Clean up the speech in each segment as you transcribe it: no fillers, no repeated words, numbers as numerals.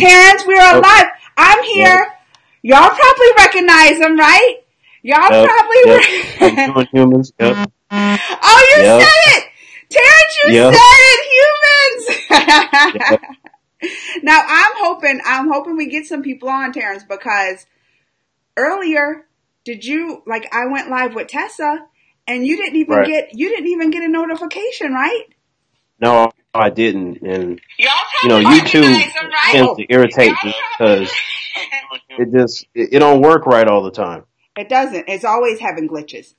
Terrance, we're alive. I'm here. Y'all probably recognize him, right? Y'all probably humans. Yep. Oh, you said it! Terrance, you said it! Humans! Now, I'm hoping we get some people on, Terrance, because earlier, I went live with Tessa, and you didn't even get a notification, right? No, I didn't. And, YouTube tends to irritate me because it don't work right all the time. It doesn't. It's always having glitches.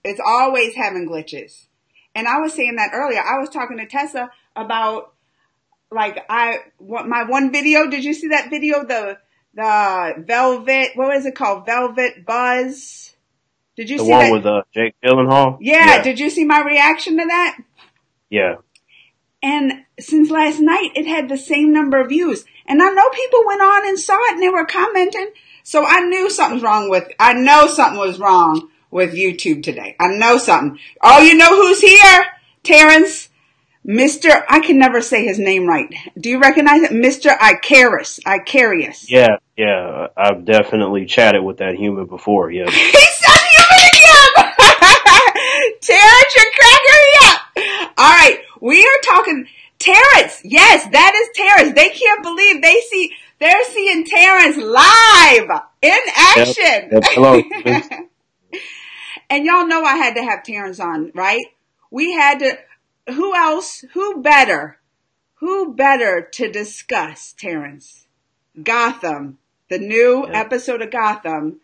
And I was saying that earlier. I was talking to Tessa about, my one video. Did you see that video? The Velvet, what was it called? Velvet Buzz. Did you see that? The one with Jake Gyllenhaal? Yeah. Did you see my reaction to that? Yeah. And since last night, it had the same number of views. And I know people went on and saw it and they were commenting. So I knew something was wrong with YouTube today. I know something. Oh, you know who's here? Terrance. Mr. I can never say his name right. Do you recognize it? Mr. Icarius. Yeah. I've definitely chatted with that human before, yeah. He's so human! Terrance, you're cracking me up! Alright, we are talking Terrance. Yes, that is Terrance. They can't believe they're seeing Terrance live in action. Yep. Hello. And y'all know I had to have Terrance on, right? We had to. Who else? Who better to discuss, Terrance? Gotham, the new episode of Gotham,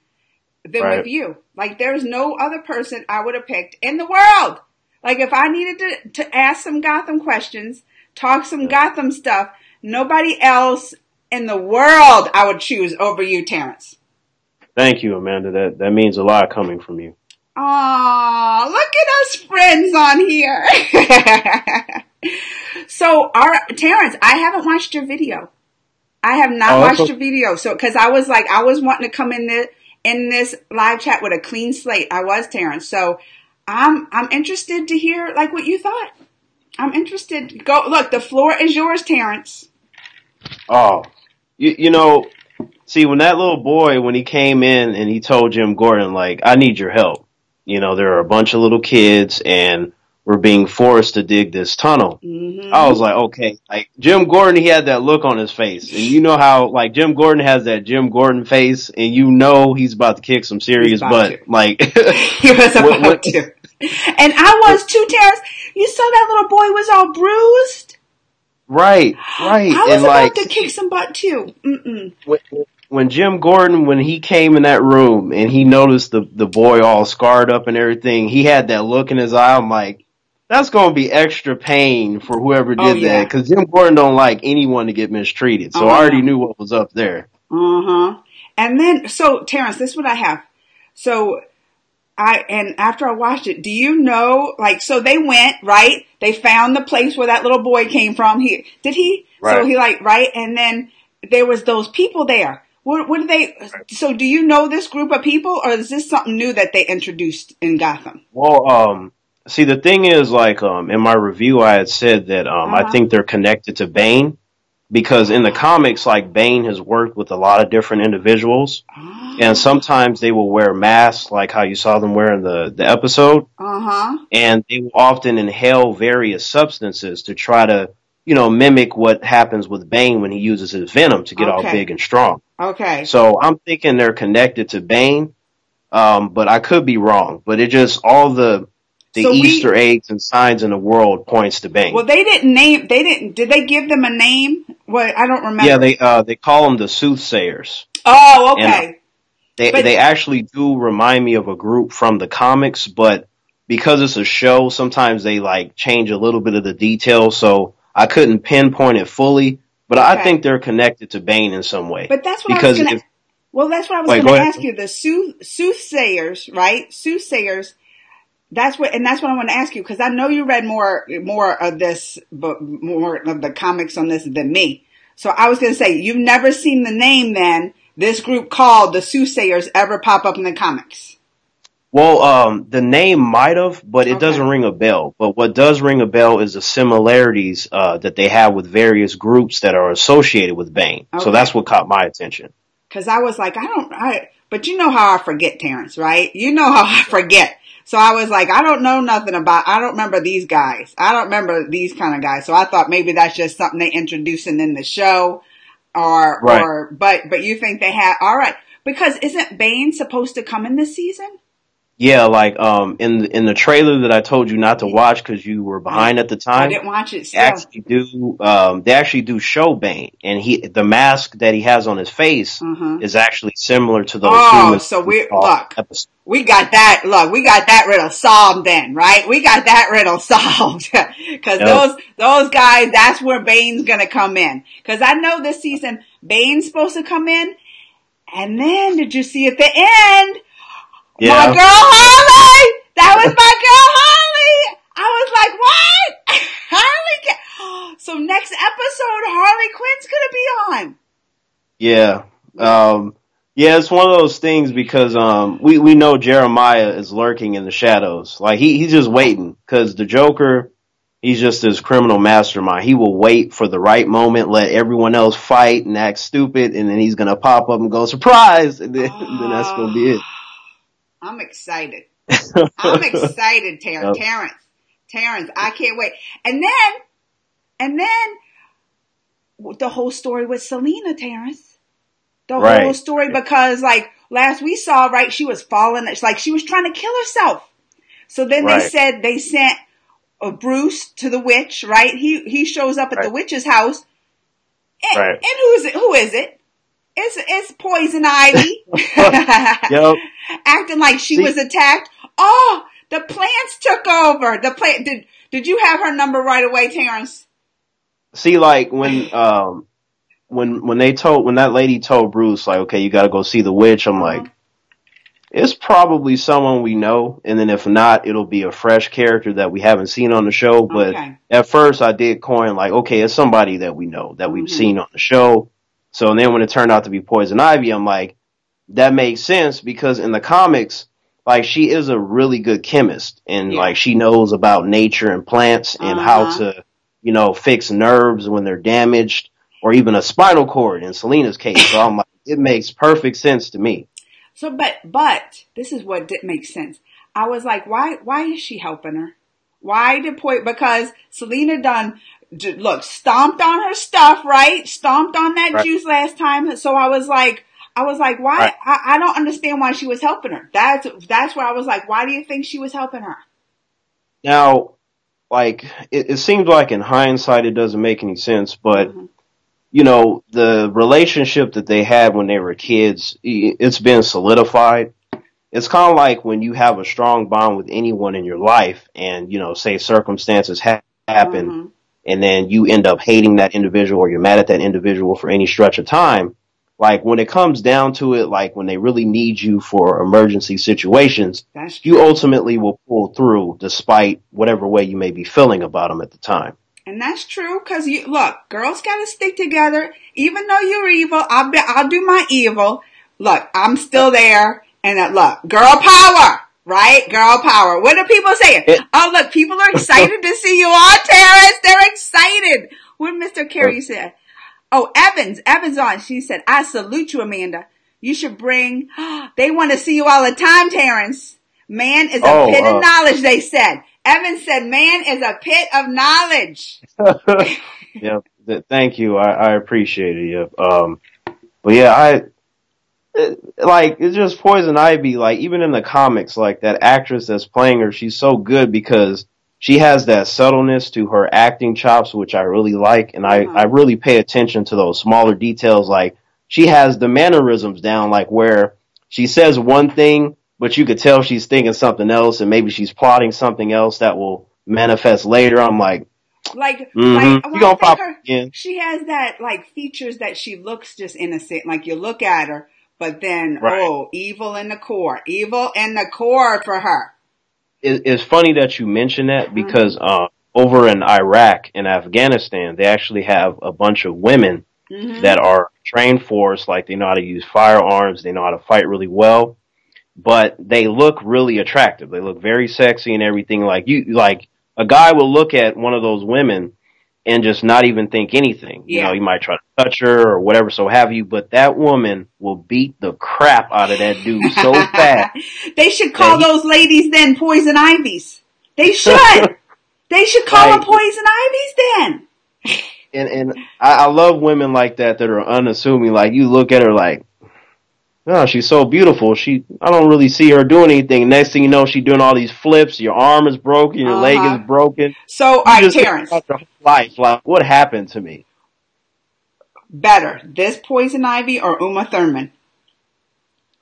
than with you. There's no other person I would have picked in the world. If I needed to ask some Gotham questions, talk some Gotham stuff, nobody else in the world I would choose over you, Terrance. Thank you, Amanda. That means a lot coming from you. Aw, look at us friends on here. So, Terrance, I haven't watched your video. I have not watched your video. So, cause I was wanting to come in this live chat with a clean slate. I was, Terrance. So, I'm interested to hear, what you thought. I'm interested. Go, look, the floor is yours, Terrance. Oh, see, when that little boy, when he came in and he told Jim Gordon, I need your help. There are a bunch of little kids and we're being forced to dig this tunnel. Mm-hmm. I was like, okay, Jim Gordon, he had that look on his face. And you know how, Jim Gordon has that Jim Gordon face and he's about to kick some serious butt. He was about to. And I was too, Terrance. You saw that little boy was all bruised? Right. I was about to kick some butt too. When Jim Gordon, when he came in that room and he noticed the boy all scarred up and everything, he had that look in his eye. I'm like, that's going to be extra pain for whoever did that. Because Jim Gordon don't like anyone to get mistreated. So I already knew what was up there. And then, so Terrance, this is what I have. So after I watched it, do you know, so they went, right? They found the place where that little boy came from. Right. So he right? And then there was those people there. What did they, so do you know this group of people or is this something new that they introduced in Gotham? Well, see, the thing is, in my review, I had said that, I think they're connected to Bane because in the comics, Bane has worked with a lot of different individuals and sometimes they will wear masks like how you saw them wearing the episode. And they will often inhale various substances to try to, mimic what happens with Bane when he uses his venom to get all big and strong. Okay. So I'm thinking they're connected to Bane, but I could be wrong. But it just, all the Easter eggs and signs in the world points to Bane. Well, did they give them a name? Well, I don't remember. Yeah, they call them the Soothsayers. Oh, okay. And they actually do remind me of a group from the comics, but because it's a show, sometimes they change a little bit of the details, so I couldn't pinpoint it fully, but I think they're connected to Bane in some way. But that's what I was going to... Well, that's what I was going to ask you. The soothsayers, right? Soothsayers. That's what I want to ask you because I know you read more of this, but more of the comics on this than me. So I was going to say you've never seen the name then. This group called the Soothsayers ever pop up in the comics? Well, the name might have, but it Okay. doesn't ring a bell. But what does ring a bell is the similarities that they have with various groups that are associated with Bane. So that's Okay. what caught my attention. Cause I was like, but you know how I forget, Terrance, right? You know how I forget. So I was like, I don't remember these guys. I don't remember these kind of guys. So I thought maybe that's just something they introducing in the show Right. but you think they have, all right. Because isn't Bane supposed to come in this season? Yeah, like in the trailer that I told you not to watch because you were I, behind at the I time, didn't watch it still. they actually do show Bane, and the mask that he has on his face Uh-huh. is actually similar to those Oh, humans so we we saw in look. the episode. We got that riddle solved then, right? We got that riddle solved. Cause Yep. those guys, that's where Bane's gonna come in. Cause I know this season Bane's supposed to come in. And then did you see at the end, my girl Yeah. Harley? That was my girl Harley. I was like, what? Harley? So next episode, Harley Quinn's gonna be on. Yeah. Yeah. Yeah, it's one of those things because we know Jeremiah is lurking in the shadows. Like he's just waiting because the Joker, he's just this criminal mastermind. He will wait for the right moment, let everyone else fight and act stupid, and then he's gonna pop up and go surprise, and then, and then that's gonna be Oh, it. I'm excited. I'm excited, Yep. Terrance. Terrance, I can't wait. And then the whole story with Selena, Terrance. The whole Right. story because like last we saw, right, she was falling. It's like she was trying to kill herself. So then Right. they sent Bruce to the witch, right? He shows up at the Right. witch's house, Right. and who is it? Who is it? It's Poison Ivy, Yep. acting like she See, was attacked. Oh, the plants took over. The plant did you have her number right away, Terrance? like when that lady told Bruce like, okay, you got to go see the witch. I'm Uh-huh. like, it's probably someone we know, and then if not, it'll be a fresh character that we haven't seen on the show. But Okay. at first, I did coin like, okay, it's somebody that we know that we've Mm-hmm. seen on the show. So then when it turned out to be Poison Ivy, I'm like, that makes sense because in the comics, like she is a really good chemist and Yeah. like she knows about nature and plants and how Uh-huh. to, fix nerves when they're damaged or even a spinal cord in Selena's case. So I'm like, it makes perfect sense to me. So, but this is what didn't make sense. I was like, why is she helping her? Why did because Selena done look stomped on her stuff, right? Stomped on that Right. juice last time. So I was like, why? Right. I don't understand why she was helping her. That's where I was like, why do you think she was helping her? Now, like, it seems like in hindsight it doesn't make any sense, but Mm-hmm. the relationship that they had when they were kids, it's been solidified. It's kind of like when you have a strong bond with anyone in your life and, say circumstances happen Mm-hmm. and then you end up hating that individual or you're mad at that individual for any stretch of time. Like when it comes down to it, like when they really need you for emergency situations, That's you true. ultimately will pull through despite whatever way you may be feeling about them at the time. And that's true because you look, girls got to stick together. Even though you're evil, I'll do my evil. Look, I'm still there. And look, girl power, right? Girl power. What are people saying? It, Oh, look, people are excited to see you on, Terrance. They're excited. What Mr. Carey said. Oh, Evans on. She said, I salute you, Amanda. You should bring, they want to see you all the time, Terrance. Man is a pit of oh, knowledge, they said. Evans said, man is a pit of knowledge. yeah, thank you. I appreciate it. Yeah. But yeah, it's just Poison Ivy. Like even in the comics, like that actress that's playing her, she's so good because she has that subtleness to her acting chops, which I really like, and I Uh-huh. really pay attention to those smaller details. Like she has the mannerisms down, like where she says one thing, but you could tell she's thinking something else, and maybe she's plotting something else that will manifest later. I'm like, Well, you I gonna think pop up again, she has that, like, features that she looks just innocent. Like, you look at her, but then, right? oh, evil in the core. Evil in the core for her. It's funny that you mention that Mm-hmm. because over in Iraq and Afghanistan, they actually have a bunch of women Mm-hmm. that are trained for us, like they know how to use firearms, they know how to fight really well. but they look really attractive. They look very sexy and everything. Like a guy will look at one of those women and just not even think anything. You know, Yeah. he might try to touch her or whatever, so have you, but that woman will beat the crap out of that dude so fast They should that call those ladies then poison ivies. They should. They should call them like, poison ivies then. and I love women like that are unassuming. Like, you look at her like, oh, she's so beautiful. I don't really see her doing anything. Next thing you know, she's doing all these flips. Your arm is broken. Your leg is broken. So, all You right, just think Terrance. about your whole life. Like, what happened to me? Better, this poison ivy or Uma Thurman?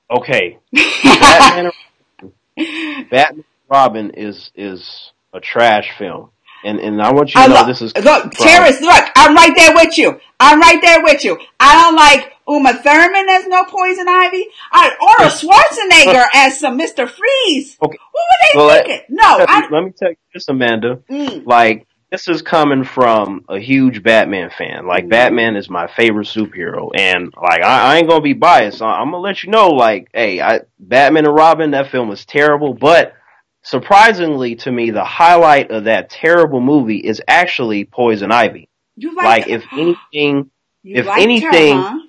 Okay. Batman and Robin is a trash film. And I want you to know this is look, Terrance, look, I'm right there with you. I don't like Uma Thurman as no poison ivy. Or Schwarzenegger as some Mr. Freeze. Okay. What were they thinking? Let me tell you this, Amanda. Like, this is coming from a huge Batman fan. Like, Batman is my favorite superhero. And, like, I ain't gonna be biased. I'm gonna let you know, like, hey, Batman and Robin, that film was terrible, but surprisingly to me, the highlight of that terrible movie is actually Poison Ivy. If anything, if anything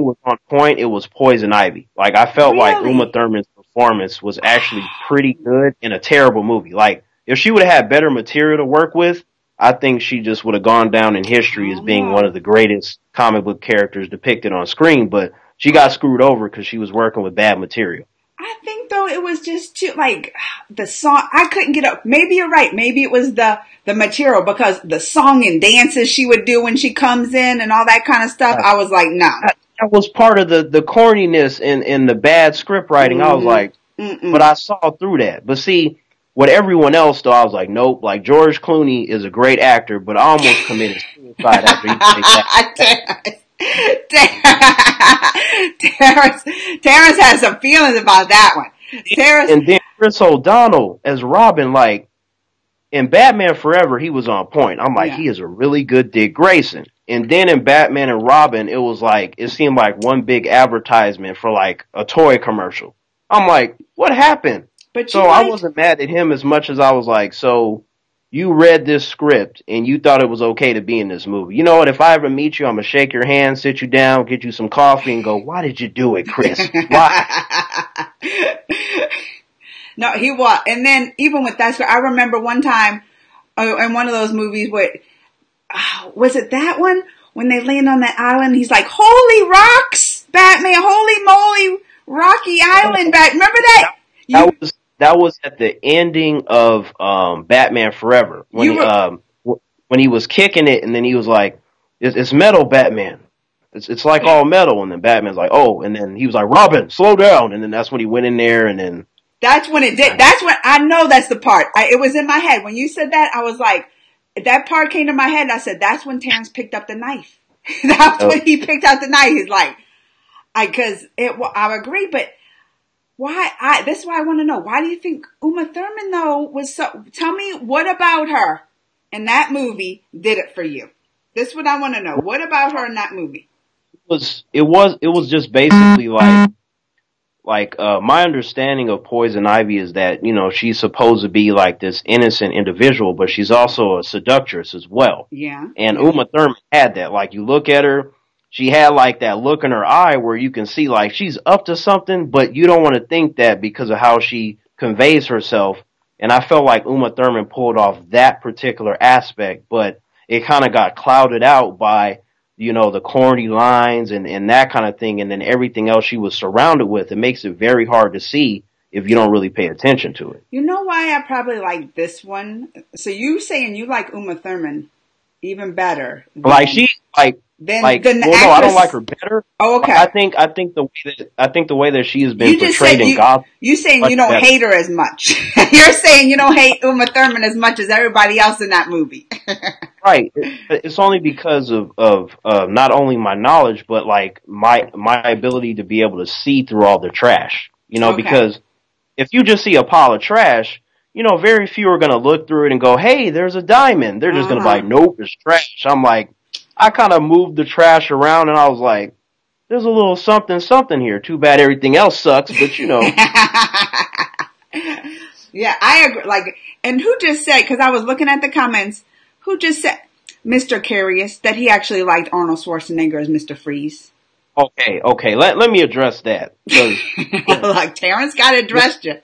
was on point, it was Poison Ivy. Like, I felt like Uma Thurman's performance was actually pretty good in a terrible movie. Like, if she would have had better material to work with, I think she just would have gone down in history as being one of the greatest comic book characters depicted on screen, but she got screwed over because she was working with bad material. I think though it was just too, like, the song, I couldn't get up. Maybe you're right. Maybe it was the material, because the song and dances she would do when she comes in and all that kind of stuff, I was like, no. That was part of the corniness and the bad script writing. I was like, but I saw through that. But see, with everyone else though, I was like, nope, like George Clooney is a great actor, but I almost committed suicide after he played that. Terrance has some feelings about that one. And then Chris O'Donnell as Robin, like, in Batman Forever, he was on point. I'm like, he is a really good Dick Grayson. And then in Batman and Robin, it seemed like one big advertisement for like a toy commercial. I'm like, what happened? I wasn't mad at him as much as I was like, so you read this script and you thought it was okay to be in this movie. You know what? If I ever meet you, I'm going to shake your hand, sit you down, get you some coffee and go, why did you do it, Chris? Why? No, he was. And then even with that script, I remember one time in one of those movies was it that one? When they land on that island, he's like, holy rocks, Batman, holy moly, rocky island. Remember that? That was at the ending of Batman Forever when he was kicking it, and then he was like, "It's metal, Batman. It's like all metal." And then Batman's like, "Oh," and then he was like, "Robin, slow down." And then that's when he went in there, and then that's when it did. That's when I know that's the part. It was in my head when you said that. I was like, that part came to my head. I said, "That's when Terrance picked up the knife." That's when he picked out the knife. He's like, I agree, but. Why? This is why I want to know. Why do you think Uma Thurman though was so? Tell me, what about her in that movie did it for you? This is what I want to know. What about her in that movie? It was just basically like my understanding of Poison Ivy is that, you know, she's supposed to be like this innocent individual, but she's also a seductress as well. Yeah. And Uma Thurman had that. Like, you look at her. She had like that look in her eye where you can see like she's up to something, but you don't want to think that because of how she conveys herself. And I felt like Uma Thurman pulled off that particular aspect, but it kind of got clouded out by, you know, the corny lines and that kind of thing. And then everything else she was surrounded with, it makes it very hard to see if you don't really pay attention to it. You know why I probably like this one? So you saying you like Uma Thurman even better. Like she, like, Then no, I don't like her better. Oh, okay. I think the way that she has been portrayed in Gotham. You saying you don't hate her as much. You're saying you don't hate Uma Thurman as much as everybody else in that movie. Right. It's only because of not only my knowledge, but like my ability to be able to see through all the trash. You know, because if you just see a pile of trash, you know, very few are going to look through it and go, hey, there's a diamond. They're just going to be like, nope, it's trash. I'm like, I kind of moved the trash around and I was like, there's a little something something here. Too bad everything else sucks, but you know. Yeah, I agree. Like, and who just said, because I was looking at the comments, who just said, Mr. Curious, that he actually liked Arnold Schwarzenegger as Mr. Freeze? Okay. Let me address that. Because like, Terrance got addressed you.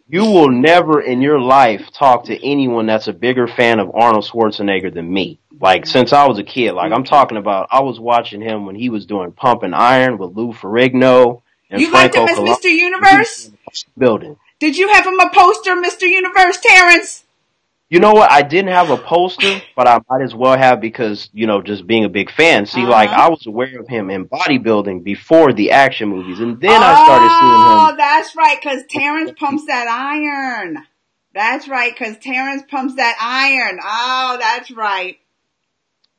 You will never in your life talk to anyone that's a bigger fan of Arnold Schwarzenegger than me. Like, since I was a kid, like, I'm talking about, I was watching him when he was doing Pump and Iron with Lou Ferrigno and You liked Franco him as Columbu. Mr. Universe? Building. Did you have him a poster, Mr. Universe, Terrance? You know what? I didn't have a poster, but I might as well have because, you know, just being a big fan. See, like, I was aware of him in bodybuilding before the action movies, and then I started seeing him. Oh, that's right, because Terrance pumps that iron. That's right, because Terrance pumps that iron. Oh, that's right.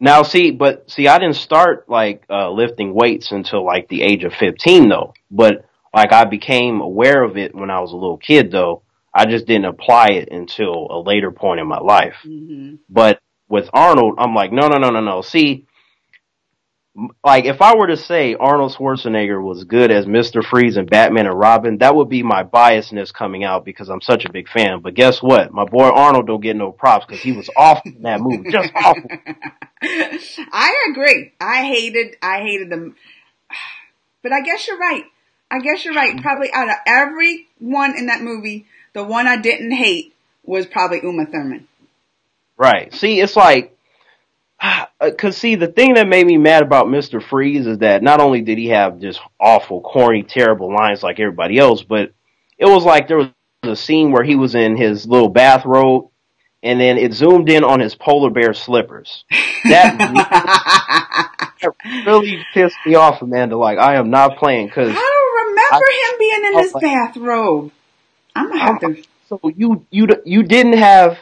Now, I didn't start, like, lifting weights until, like, the age of 15, though. But, like, I became aware of it when I was a little kid, though. I just didn't apply it until a later point in my life. Mm-hmm. But with Arnold, I'm like, no. See, like, if I were to say Arnold Schwarzenegger was good as Mr. Freeze and Batman and Robin, that would be my biasness coming out because I'm such a big fan. But guess what? My boy Arnold don't get no props because he was awful in that movie. Just awful. I agree. I hated them. But I guess you're right. Probably out of everyone in that movie, the one I didn't hate was probably Uma Thurman. Right. See, it's like, cause see, the thing that made me mad about Mr. Freeze is that not only did he have just awful, corny, terrible lines like everybody else, but it was like there was a scene where he was in his little bathrobe and then it zoomed in on his polar bear slippers. That really pissed me off, Amanda. Like, I am not playing cause I don't remember him being in this bathrobe. I'm gonna have to. So you didn't have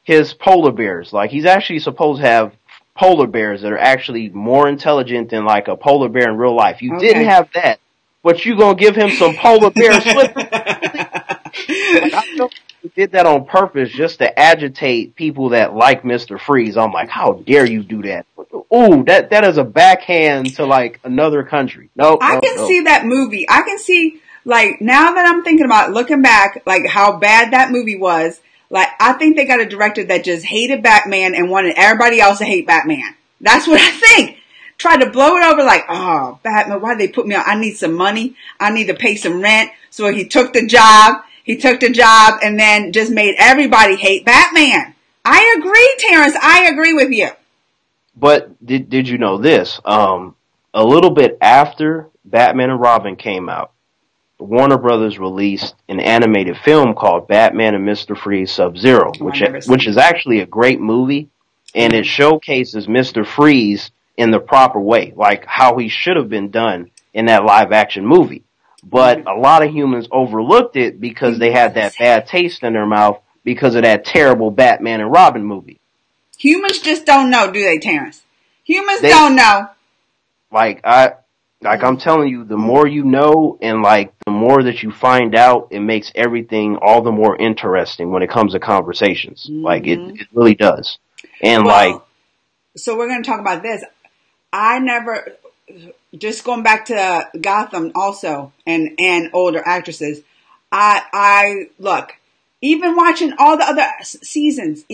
his polar bears. Like, he's actually supposed to have polar bears that are actually more intelligent than like a polar bear in real life. You didn't have that, but you gonna give him some polar bear slippers? Like, I know you did that on purpose just to agitate people that like Mr. Freeze. I'm like, how dare you do that? Ooh, that is a backhand to like another country. No, I can see that movie. I can see, like, now that I'm thinking about it, looking back, like how bad that movie was. Like, I think they got a director that just hated Batman and wanted everybody else to hate Batman. That's what I think. Tried to blow it over like, oh, Batman, why did they put me on? I need some money. I need to pay some rent. So he took the job and then just made everybody hate Batman. I agree, Terrance. I agree with you. But did you know this? A little bit after Batman and Robin came out, Warner Brothers released an animated film called Batman and Mr. Freeze Sub-Zero, which is actually a great movie, and it showcases Mr. Freeze in the proper way, like how he should have been done in that live-action movie. But a lot of humans overlooked it because they had that bad taste in their mouth because of that terrible Batman and Robin movie. Humans just don't know, do they, Terrance? Humans don't know. I'm telling you, the more you know and like the more that you find out, it makes everything all the more interesting when it comes to conversations. Mm-hmm. Like it really does. And so we're going to talk about this. I never, just going back to Gotham also and older actresses. I look, even watching all the other seasons,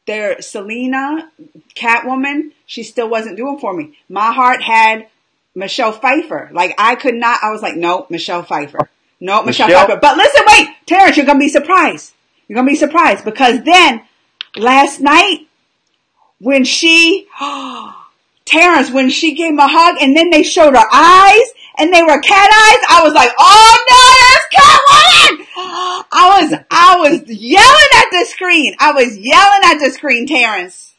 there, Selena, Catwoman, she still wasn't doing for me. My heart had Michelle Pfeiffer. Like, I could not, I was like, no, Michelle Pfeiffer. No, Michelle Pfeiffer. But listen, wait, Terrance, you're going to be surprised. Because then, last night, when Terrance, when she gave him a hug and then they showed her eyes and they were cat eyes, I was like, oh no, that's Catwoman! I was yelling at the screen. Terrance.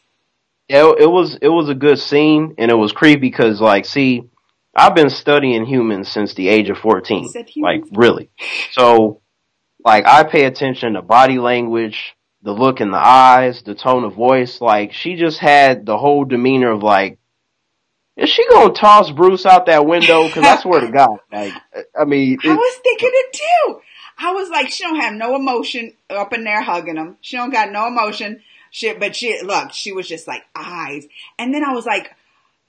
Yeah, it was a good scene, and it was creepy because, like, see, I've been studying humans since the age of 14. Like, really. So, like, I pay attention to body language, the look in the eyes, the tone of voice. Like, she just had the whole demeanor of, like, is she gonna toss Bruce out that window? Because I swear to God, like, I mean, I was thinking it too. I was like, she don't have no emotion up in there hugging him. She don't got no emotion. She was just like eyes. And then I was like,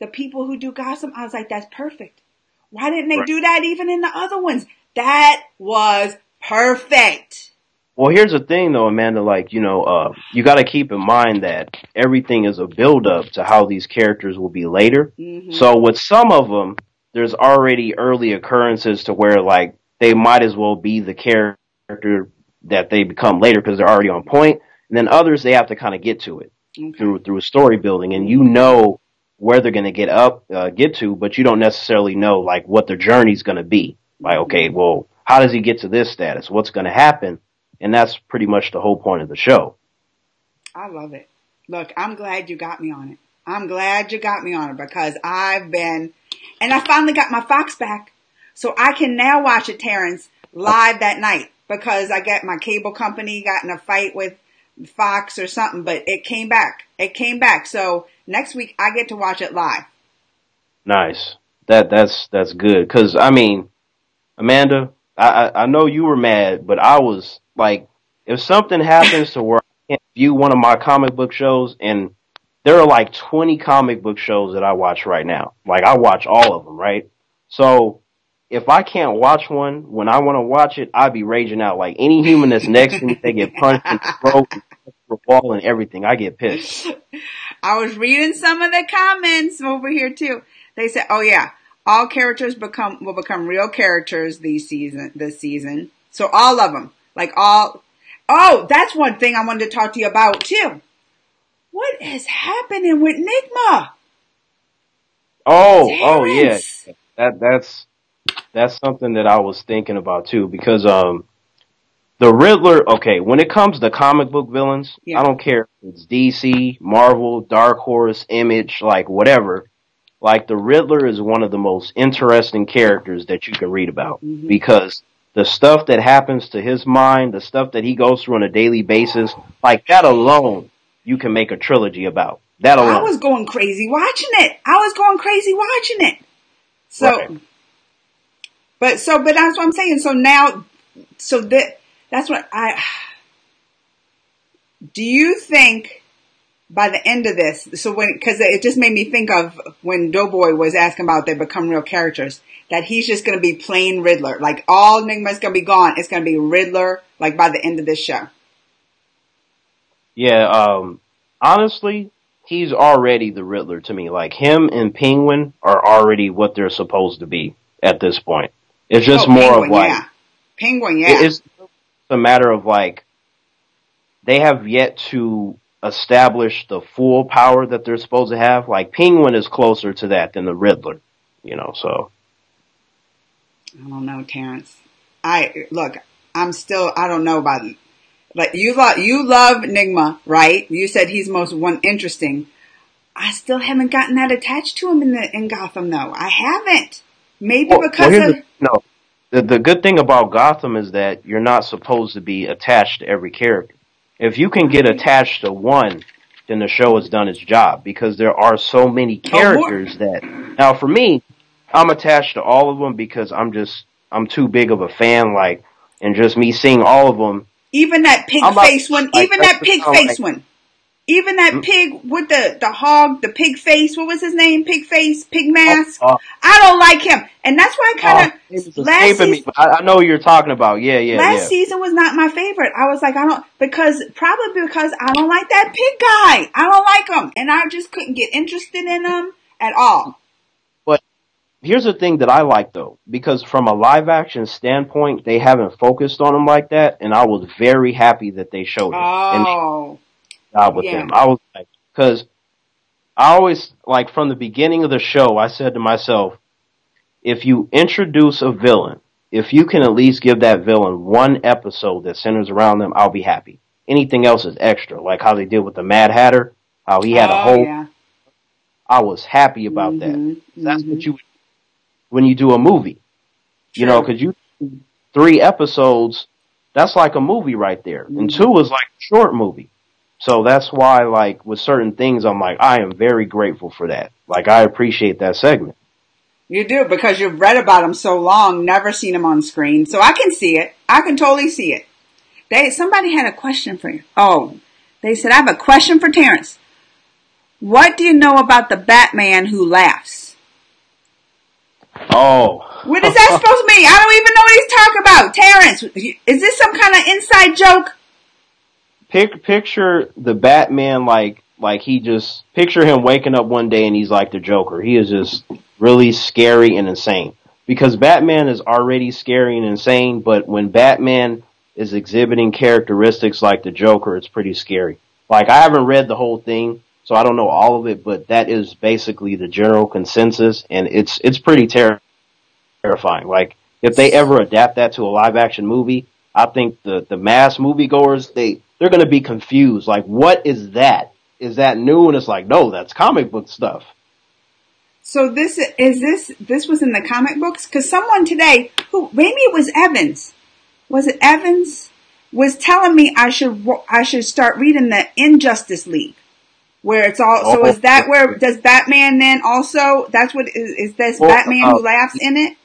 the people who do Gotham, I was like, that's perfect. Why didn't they Right. do that even in the other ones? That was perfect. Well, here's the thing, though, Amanda. Like, you got to keep in mind that everything is a build-up to how these characters will be later. Mm-hmm. So with some of them, there's already early occurrences to where, like, they might as well be the character that they become later because they're already on point. And then others, they have to kind of get to it through story building, and you know where they're going to get to, but you don't necessarily know like what their journey's going to be. Like, okay, well, how does he get to this status? What's going to happen? And that's pretty much the whole point of the show. I love it. Look, I'm glad you got me on it. I'm glad you got me on it because and I finally got my Fox back. So I can now watch it, Terrance, live that night because I got my cable company got in a fight with Fox or something, but it came back. It came back. So next week I get to watch it live. Nice. That's good. Cause I mean, Amanda, I know you were mad, but I was like, if something happens to where I can't view one of my comic book shows, and there are like 20 comic book shows that I watch right now. Like I watch all of them, right? So if I can't watch one when I want to watch it, I'd be raging out. Like any human that's next to me, they get punched in the throat, and the wall and everything. I get pissed. I was reading some of the comments over here too. They said, "Oh yeah, all characters will become real characters this season. So all of them, like all. Oh, that's one thing I wanted to talk to you about too. What is happening with Nigma? Oh yeah, that's something that I was thinking about too, because the Riddler. Okay, when it comes to comic book villains, I don't care if it's DC, Marvel, Dark Horse, Image, like whatever. Like the Riddler is one of the most interesting characters that you can read about because the stuff that happens to his mind, the stuff that he goes through on a daily basis, like that alone, you can make a trilogy about. That alone. I was going crazy watching it. So, right. but that's what I'm saying. So now, that's what do you think by the end of this, because it just made me think of when Doughboy was asking about they become real characters, that he's just going to be plain Riddler. Like all Enigma's going to be gone. It's going to be Riddler, like by the end of this show. Yeah, honestly, he's already the Riddler to me. Like him and Penguin are already what they're supposed to be at this point. It's just more Penguin, of like Penguin, yeah. It's a matter of like they have yet to establish the full power that they're supposed to have. Like Penguin is closer to that than the Riddler, so. I don't know, Terrance. I don't know about it. Like you love Enigma, right? You said he's most interesting. I still haven't gotten that attached to him in Gotham though. I haven't. Maybe because the good thing about Gotham is that you're not supposed to be attached to every character. If you can get attached to one, then the show has done its job because there are so many characters that. Now, for me, I'm attached to all of them because I'm too big of a fan. Like, and just me seeing all of them. Even that pig face one. Even that pig with the hog, the pig face. What was his name? Pig face, pig mask. I don't like him, and that's why I kind of escaping me. But I know what you're talking about. Yeah. Last season was not my favorite. I was like, probably because I don't like that pig guy. I don't like him, and I just couldn't get interested in him at all. But here's the thing that I like though, because from a live action standpoint, they haven't focused on him like that, and I was very happy that they showed him. With him. I was like, because I always, like, from the beginning of the show, I said to myself, if you introduce a villain, if you can at least give that villain one episode that centers around them, I'll be happy. Anything else is extra, like how they did with the Mad Hatter, how he had a whole... Yeah. I was happy about that. That's what when you do a movie. Sure. Because you do 3 episodes, that's like a movie right there. And 2 is like a short movie. So that's why, like, with certain things, I'm like, I am very grateful for that. Like, I appreciate that segment. You do, because you've read about him so long, never seen him on screen. So I can see it. I can totally see it. Somebody had a question for you. Oh, they said, I have a question for Terrance. What do you know about the Batman who laughs? Oh. What is that supposed to mean? I don't even know what he's talking about. Terrance, is this some kind of inside joke? Picture the Batman like he just picture him waking up one day and he's like the Joker. He is just really scary and insane. Because Batman is already scary and insane, but when Batman is exhibiting characteristics like the Joker, it's pretty scary. Like, I haven't read the whole thing, so I don't know all of it, but that is basically the general consensus, and it's pretty terrifying. Like, if they ever adapt that to a live action movie, I think the mass moviegoers, they're gonna be confused. Like, what is that? Is that new? And it's like, no, that's comic book stuff. So this was in the comic books? Because someone today, maybe it was Evans. Was it Evans? Was telling me I should start reading the Injustice League, where it's all. So is that where does Batman then also? That's what is this Batman who laughs in it?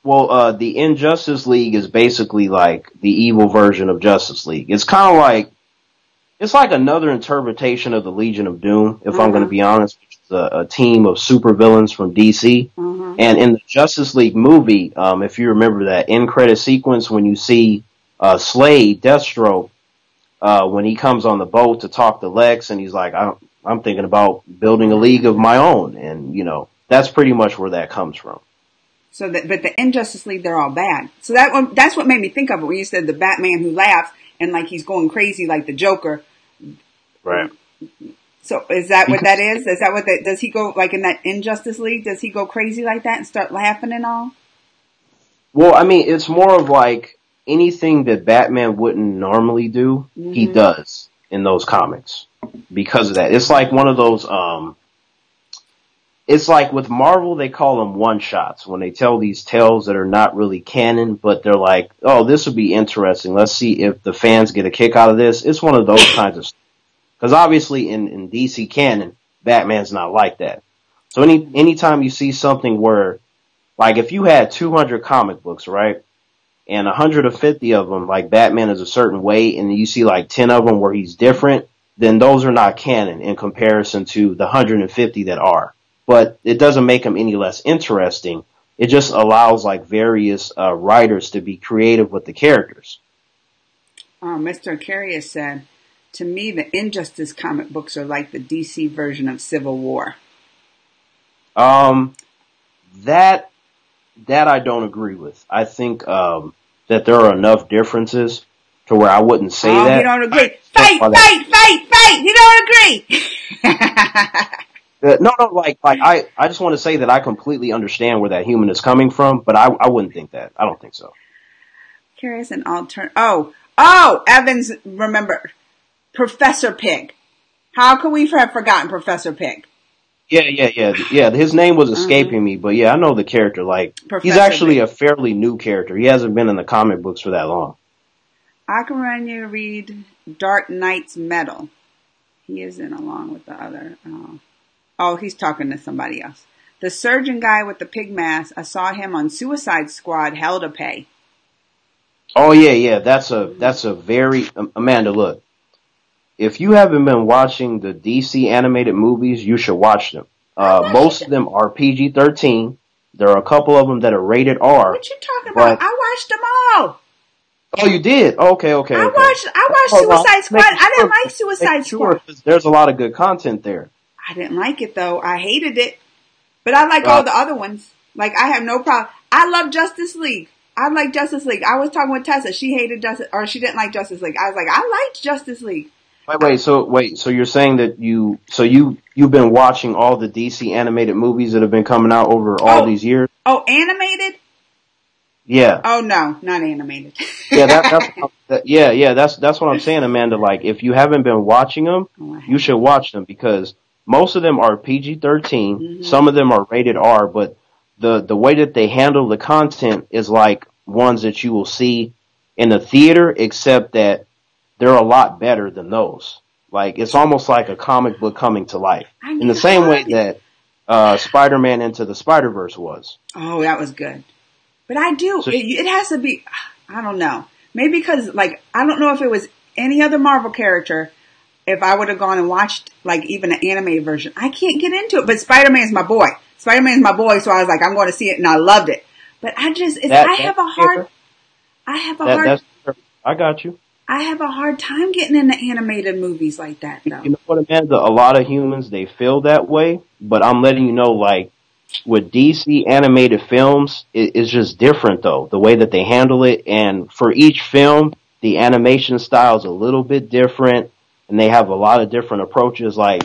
Well, the Injustice League is basically like the evil version of Justice League. It's kind of like it's like another interpretation of the Legion of Doom, if I'm going to be honest, which is a team of supervillains from DC. And in the Justice League movie, if you remember that end credit sequence when you see Slade, Deathstroke, when he comes on the boat to talk to Lex, and he's like, I'm thinking about building a league of my own, and that's pretty much where that comes from. So but the Injustice League, they're all bad. So that's what made me think of it when you said the Batman who laughs and like he's going crazy like the Joker. Right. So is that what that is? Is that what does he go like in that Injustice League? Does he go crazy like that and start laughing and all? Well, I mean, it's more of like anything that Batman wouldn't normally do, he does in those comics because of that. It's like one of those, it's like with Marvel, they call them one-shots when they tell these tales that are not really canon, but they're like, oh, this would be interesting. Let's see if the fans get a kick out of this. It's one of those kinds of stuff. Because obviously in DC canon, Batman's not like that. So anytime you see something where, like if you had 200 comic books, right, and 150 of them, like Batman is a certain way, and you see like 10 of them where he's different, then those are not canon in comparison to the 150 that are. But it doesn't make them any less interesting. It just allows like various writers to be creative with the characters. Mr. Carius said, to me, the Injustice comic books are like the DC version of Civil War. That I don't agree with. I think that there are enough differences to where I wouldn't say that. You don't agree. Fight! You don't agree! No, like I just want to say that I completely understand where that human is coming from, but I wouldn't think that. I don't think so. Curious and Evans, remember, Professor Pig. How could we have forgotten Professor Pig? Yeah. His name was escaping me, but yeah, I know the character. Like, Professor he's actually Pig. A fairly new character. He hasn't been in the comic books for that long. I can run you to read Dark Knight's Metal. He is in along with the other... he's talking to somebody else. The surgeon guy with the pig mask, I saw him on Suicide Squad, Hell to Pay. Oh, yeah. That's a very... Amanda, look. If you haven't been watching the DC animated movies, you should watch them. Most of them are PG-13. There are a couple of them that are rated R. What you talking about? I watched them all. Oh, you did? Okay. I watched Suicide Squad. I didn't like Suicide Squad. There's a lot of good content there. I didn't like it though. I hated it. But I like all the other ones. Like I have no problem. I love Justice League. I like Justice League. I was talking with Tessa. She hated she didn't like Justice League. I was like, I liked Justice League. So you're saying that you've been watching all the DC animated movies that have been coming out over all these years? Oh, animated? Yeah. Oh no, not animated. Yeah, that's what I'm saying, Amanda. Like, if you haven't been watching them, you should watch them because most of them are PG-13. Some of them are rated R, but the way that they handle the content is like ones that you will see in the theater, except that they're a lot better than those. Like, it's almost like a comic book coming to life. In the same way that Spider-Man Into the Spider-Verse was. Oh, that was good. But I do. So, it has to be, I don't know. Maybe because, like, I don't know if it was any other Marvel character. if I would have gone and watched like even an animated version. I can't get into it. But Spider-Man's my boy. Spider-Man's my boy, so I was like, I'm going to see it, and I loved it. But I have a hard I got you. I have a hard time getting into animated movies like that, though. You know what, Amanda? A lot of humans, they feel that way, but I'm letting you know, like, with DC animated films, it's just different, though, the way that they handle it. And for each film, the animation style is a little bit different, and they have a lot of different approaches. Like,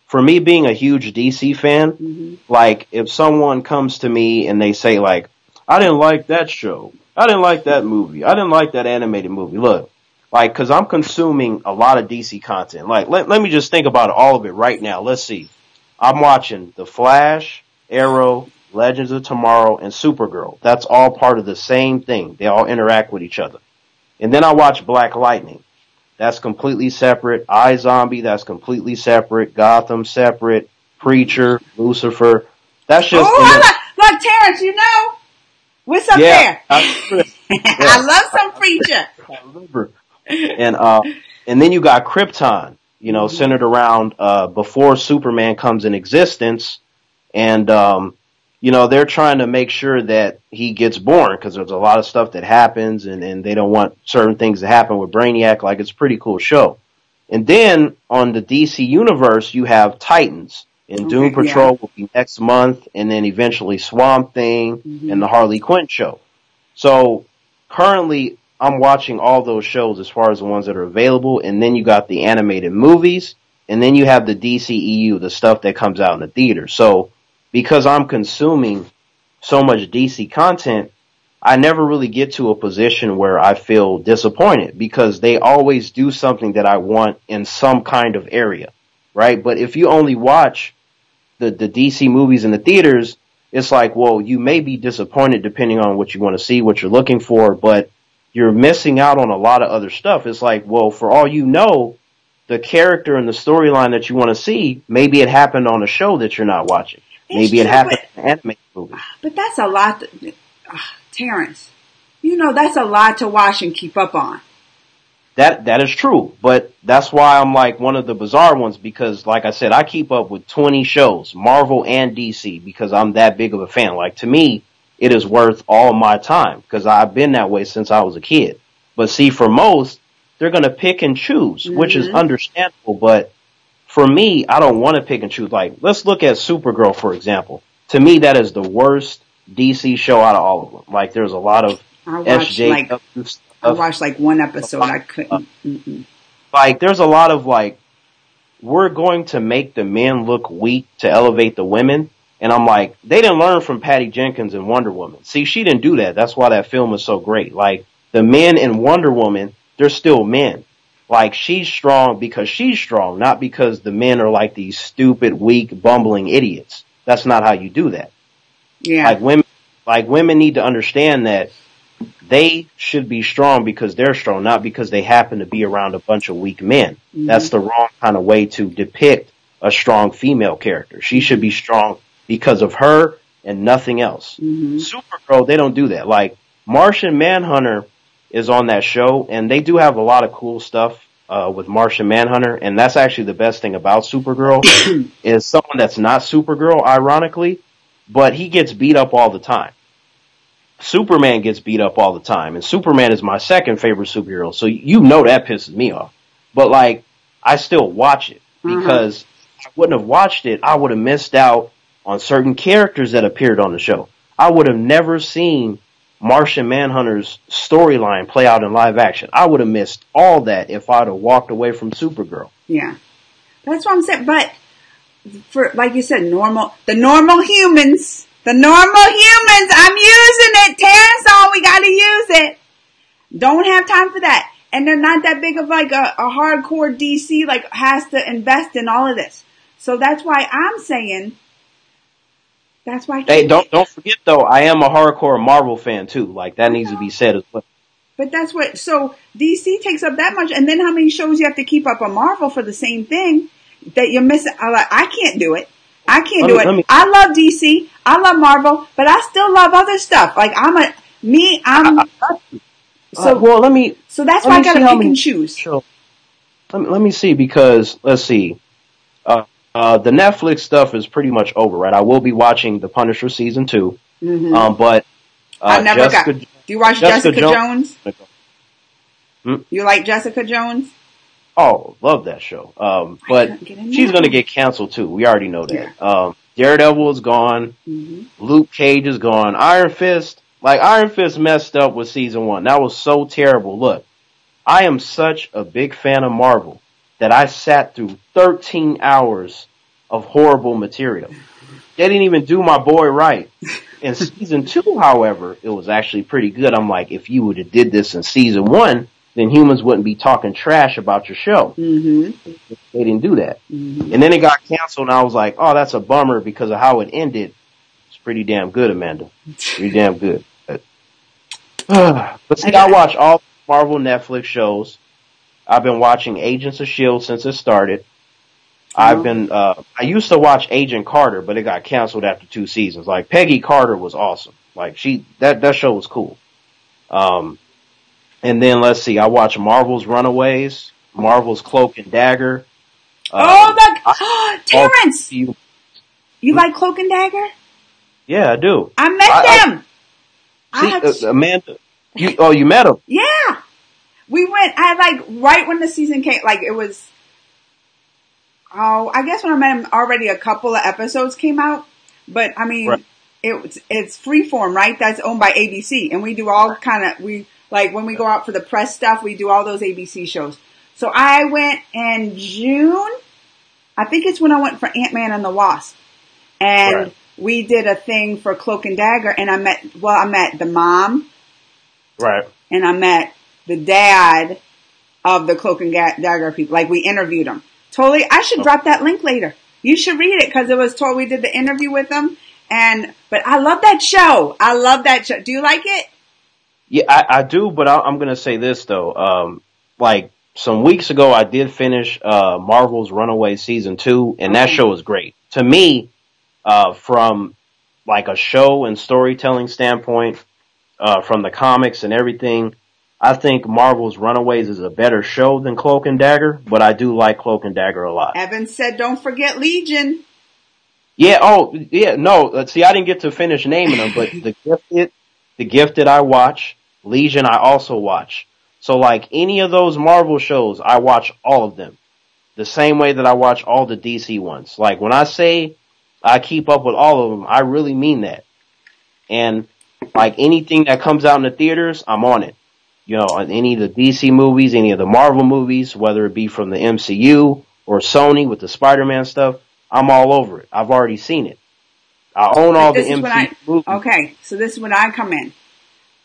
for me being a huge DC fan, like, if someone comes to me and they say, like, I didn't like that show, I didn't like that movie, I didn't like that animated movie, look, like, because I'm consuming a lot of DC content. Like, let me just think about all of it right now. Let's see. I'm watching The Flash, Arrow, Legends of Tomorrow, and Supergirl. That's all part of the same thing. They all interact with each other. And then I watch Black Lightning. That's completely separate. iZombie, that's completely separate. Gotham, separate. Preacher, Lucifer. That's just... Look, Terrance, you know? What's up there? I love some Preacher. I remember. And then you got Krypton, you know, centered around before Superman comes in existence, and you know, they're trying to make sure that he gets born because there's a lot of stuff that happens, and they don't want certain things to happen with Brainiac. Like, it's a pretty cool show. And then on the DC universe, you have Titans, and Doom Patrol will be next month, and then eventually Swamp Thing and the Harley Quinn show. So currently, I'm watching all those shows as far as the ones that are available, and then you got the animated movies, and then you have the DCEU, the stuff that comes out in the theater. So, because I'm consuming so much DC content, I never really get to a position where I feel disappointed, because they always do something that I want in some kind of area, right? But if you only watch the DC movies in the theaters, it's like, well, you may be disappointed depending on what you want to see, what you're looking for, but you're missing out on a lot of other stuff. It's like, well, for all you know, the character and the storyline that you want to see, maybe it happened on a show that you're not watching. Maybe it happened in an animated movie. But that's a lot, Terrance. You know, that's a lot to watch and keep up on. That is true, but that's why I'm like one of the bizarre ones, because, like I said, I keep up with 20 shows, Marvel and DC, because I'm that big of a fan. Like, to me, it is worth all my time, because I've been that way since I was a kid. But see, for most, they're going to pick and choose, which is understandable. But for me, I don't want to pick and choose. Like, let's look at Supergirl, for example. To me, that is the worst DC show out of all of them. Like, there's a lot of SJW stuff. I watched like one episode. I couldn't. Like, there's a lot of like, we're going to make the men look weak to elevate the women. And I'm like, they didn't learn from Patty Jenkins and Wonder Woman. See, she didn't do that. That's why that film is so great. Like, the men in Wonder Woman, they're still men. Like, she's strong because she's strong, not because the men are like these stupid, weak, bumbling idiots. That's not how you do that. Yeah. Like women need to understand that they should be strong because they're strong, not because they happen to be around a bunch of weak men. That's the wrong kind of way to depict a strong female character. She should be strong because of her and nothing else. Supergirl, they don't do that. Like, Martian Manhunter is on that show, and they do have a lot of cool stuff with Martian Manhunter, and that's actually the best thing about Supergirl is someone that's not Supergirl, ironically, but he gets beat up all the time. Superman gets beat up all the time, and Superman is my second favorite superhero, so you know that pisses me off. But, like, I still watch it, because if I wouldn't have watched it, I would have missed out on certain characters that appeared on the show. I would have never seen Martian Manhunter's storyline play out in live action. I would have missed all that if I'd have walked away from Supergirl. Yeah. That's what I'm saying. But, for, like you said, the normal humans, I'm using it, Terrance, we gotta use it. Don't have time for that. And they're not that big of like a hardcore DC, like, has to invest in all of this. So that's why I'm saying, that's why. Hey, don't forget though, I am a hardcore Marvel fan too. Like, that needs to be said as well. But that's what, so DC takes up that much, and then how many shows you have to keep up on Marvel for the same thing that you're missing? I can't do it. I can't do it. I love DC. I love Marvel, but I still love other stuff. Like, so that's why I gotta pick and choose. let me see, because let's see. The Netflix stuff is pretty much over, right? I will be watching The Punisher season 2. Mm-hmm. But I never got. Do you watch Jessica Jones? You like Jessica Jones? Oh, love that show. But she's going to get canceled too. We already know that. Yeah. Daredevil is gone. Mm-hmm. Luke Cage is gone. Iron Fist messed up with season 1. That was so terrible. Look, I am such a big fan of Marvel that I sat through 13 hours of horrible material. They didn't even do my boy right. In season 2, however, it was actually pretty good. I'm like, if you would have did this in season 1, then humans wouldn't be talking trash about your show. Mm-hmm. They didn't do that. Mm-hmm. And then it got canceled, and I was like, oh, that's a bummer because of how it ended. It's pretty damn good, Amanda. Pretty damn good. But see, I watch all Marvel Netflix shows. I've been watching Agents of S.H.I.E.L.D. since it started. I used to watch Agent Carter, but it got canceled after 2 seasons. Like, Peggy Carter was awesome. Like, that show was cool. And then, let's see, I watch Marvel's Runaways, Marvel's Cloak and Dagger. Terrance! You like Cloak and Dagger? Yeah, I do. I met them! Amanda, you met them? Yeah! We went, right when the season came, it was, I guess when I met him, already a couple of episodes came out. But, I mean, right. It's Freeform, right? That's owned by ABC. And we do all when we go out for the press stuff, we do all those ABC shows. So I went in June. I think it's when I went for Ant-Man and the Wasp. And we did a thing for Cloak and Dagger. And I met the mom. Right. And I met the dad of the Cloak and Dagger people. Like, we interviewed them. Totally. I should drop that link later. You should read it because it was told we did the interview with them. But I love that show. Do you like it? Yeah, I do, but I'm going to say this, though. Some weeks ago, I did finish Marvel's Runaway Season 2, and that show was great. To me, from a show and storytelling standpoint, from the comics and everything, I think Marvel's Runaways is a better show than Cloak and Dagger, but I do like Cloak and Dagger a lot. Evan said, don't forget Legion. Yeah, no, see, I didn't get to finish naming them, but The Gifted I watch, Legion I also watch. So any of those Marvel shows, I watch all of them. The same way that I watch all the DC ones. When I say I keep up with all of them, I really mean that. And anything that comes out in the theaters, I'm on it. Any of the DC movies, any of the Marvel movies, whether it be from the MCU or Sony with the Spider-Man stuff, I'm all over it. I've already seen it. I own all the MCU movies. Okay, so this is when I come in.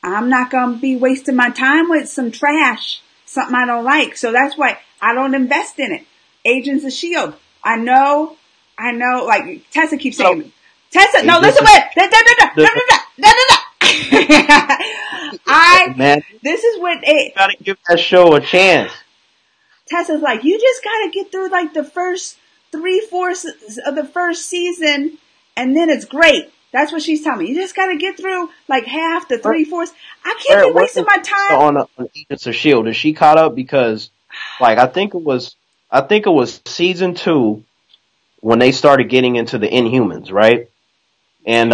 I'm not going to be wasting my time with some trash, something I don't like. So that's why I don't invest in it. Agents of S.H.I.E.L.D. I know, Tessa keeps saying, Tessa, no, listen, wait. This is what you gotta give that show a chance. Tessa's like, you just gotta get through the first 3/4 of the first season, and then it's great. That's what she's telling me. You just gotta get through half the 3/4. I can't be wasting my time on Agents of S.H.I.E.L.D. Is she caught up? Because I think it was season 2 when they started getting into the Inhumans, right? And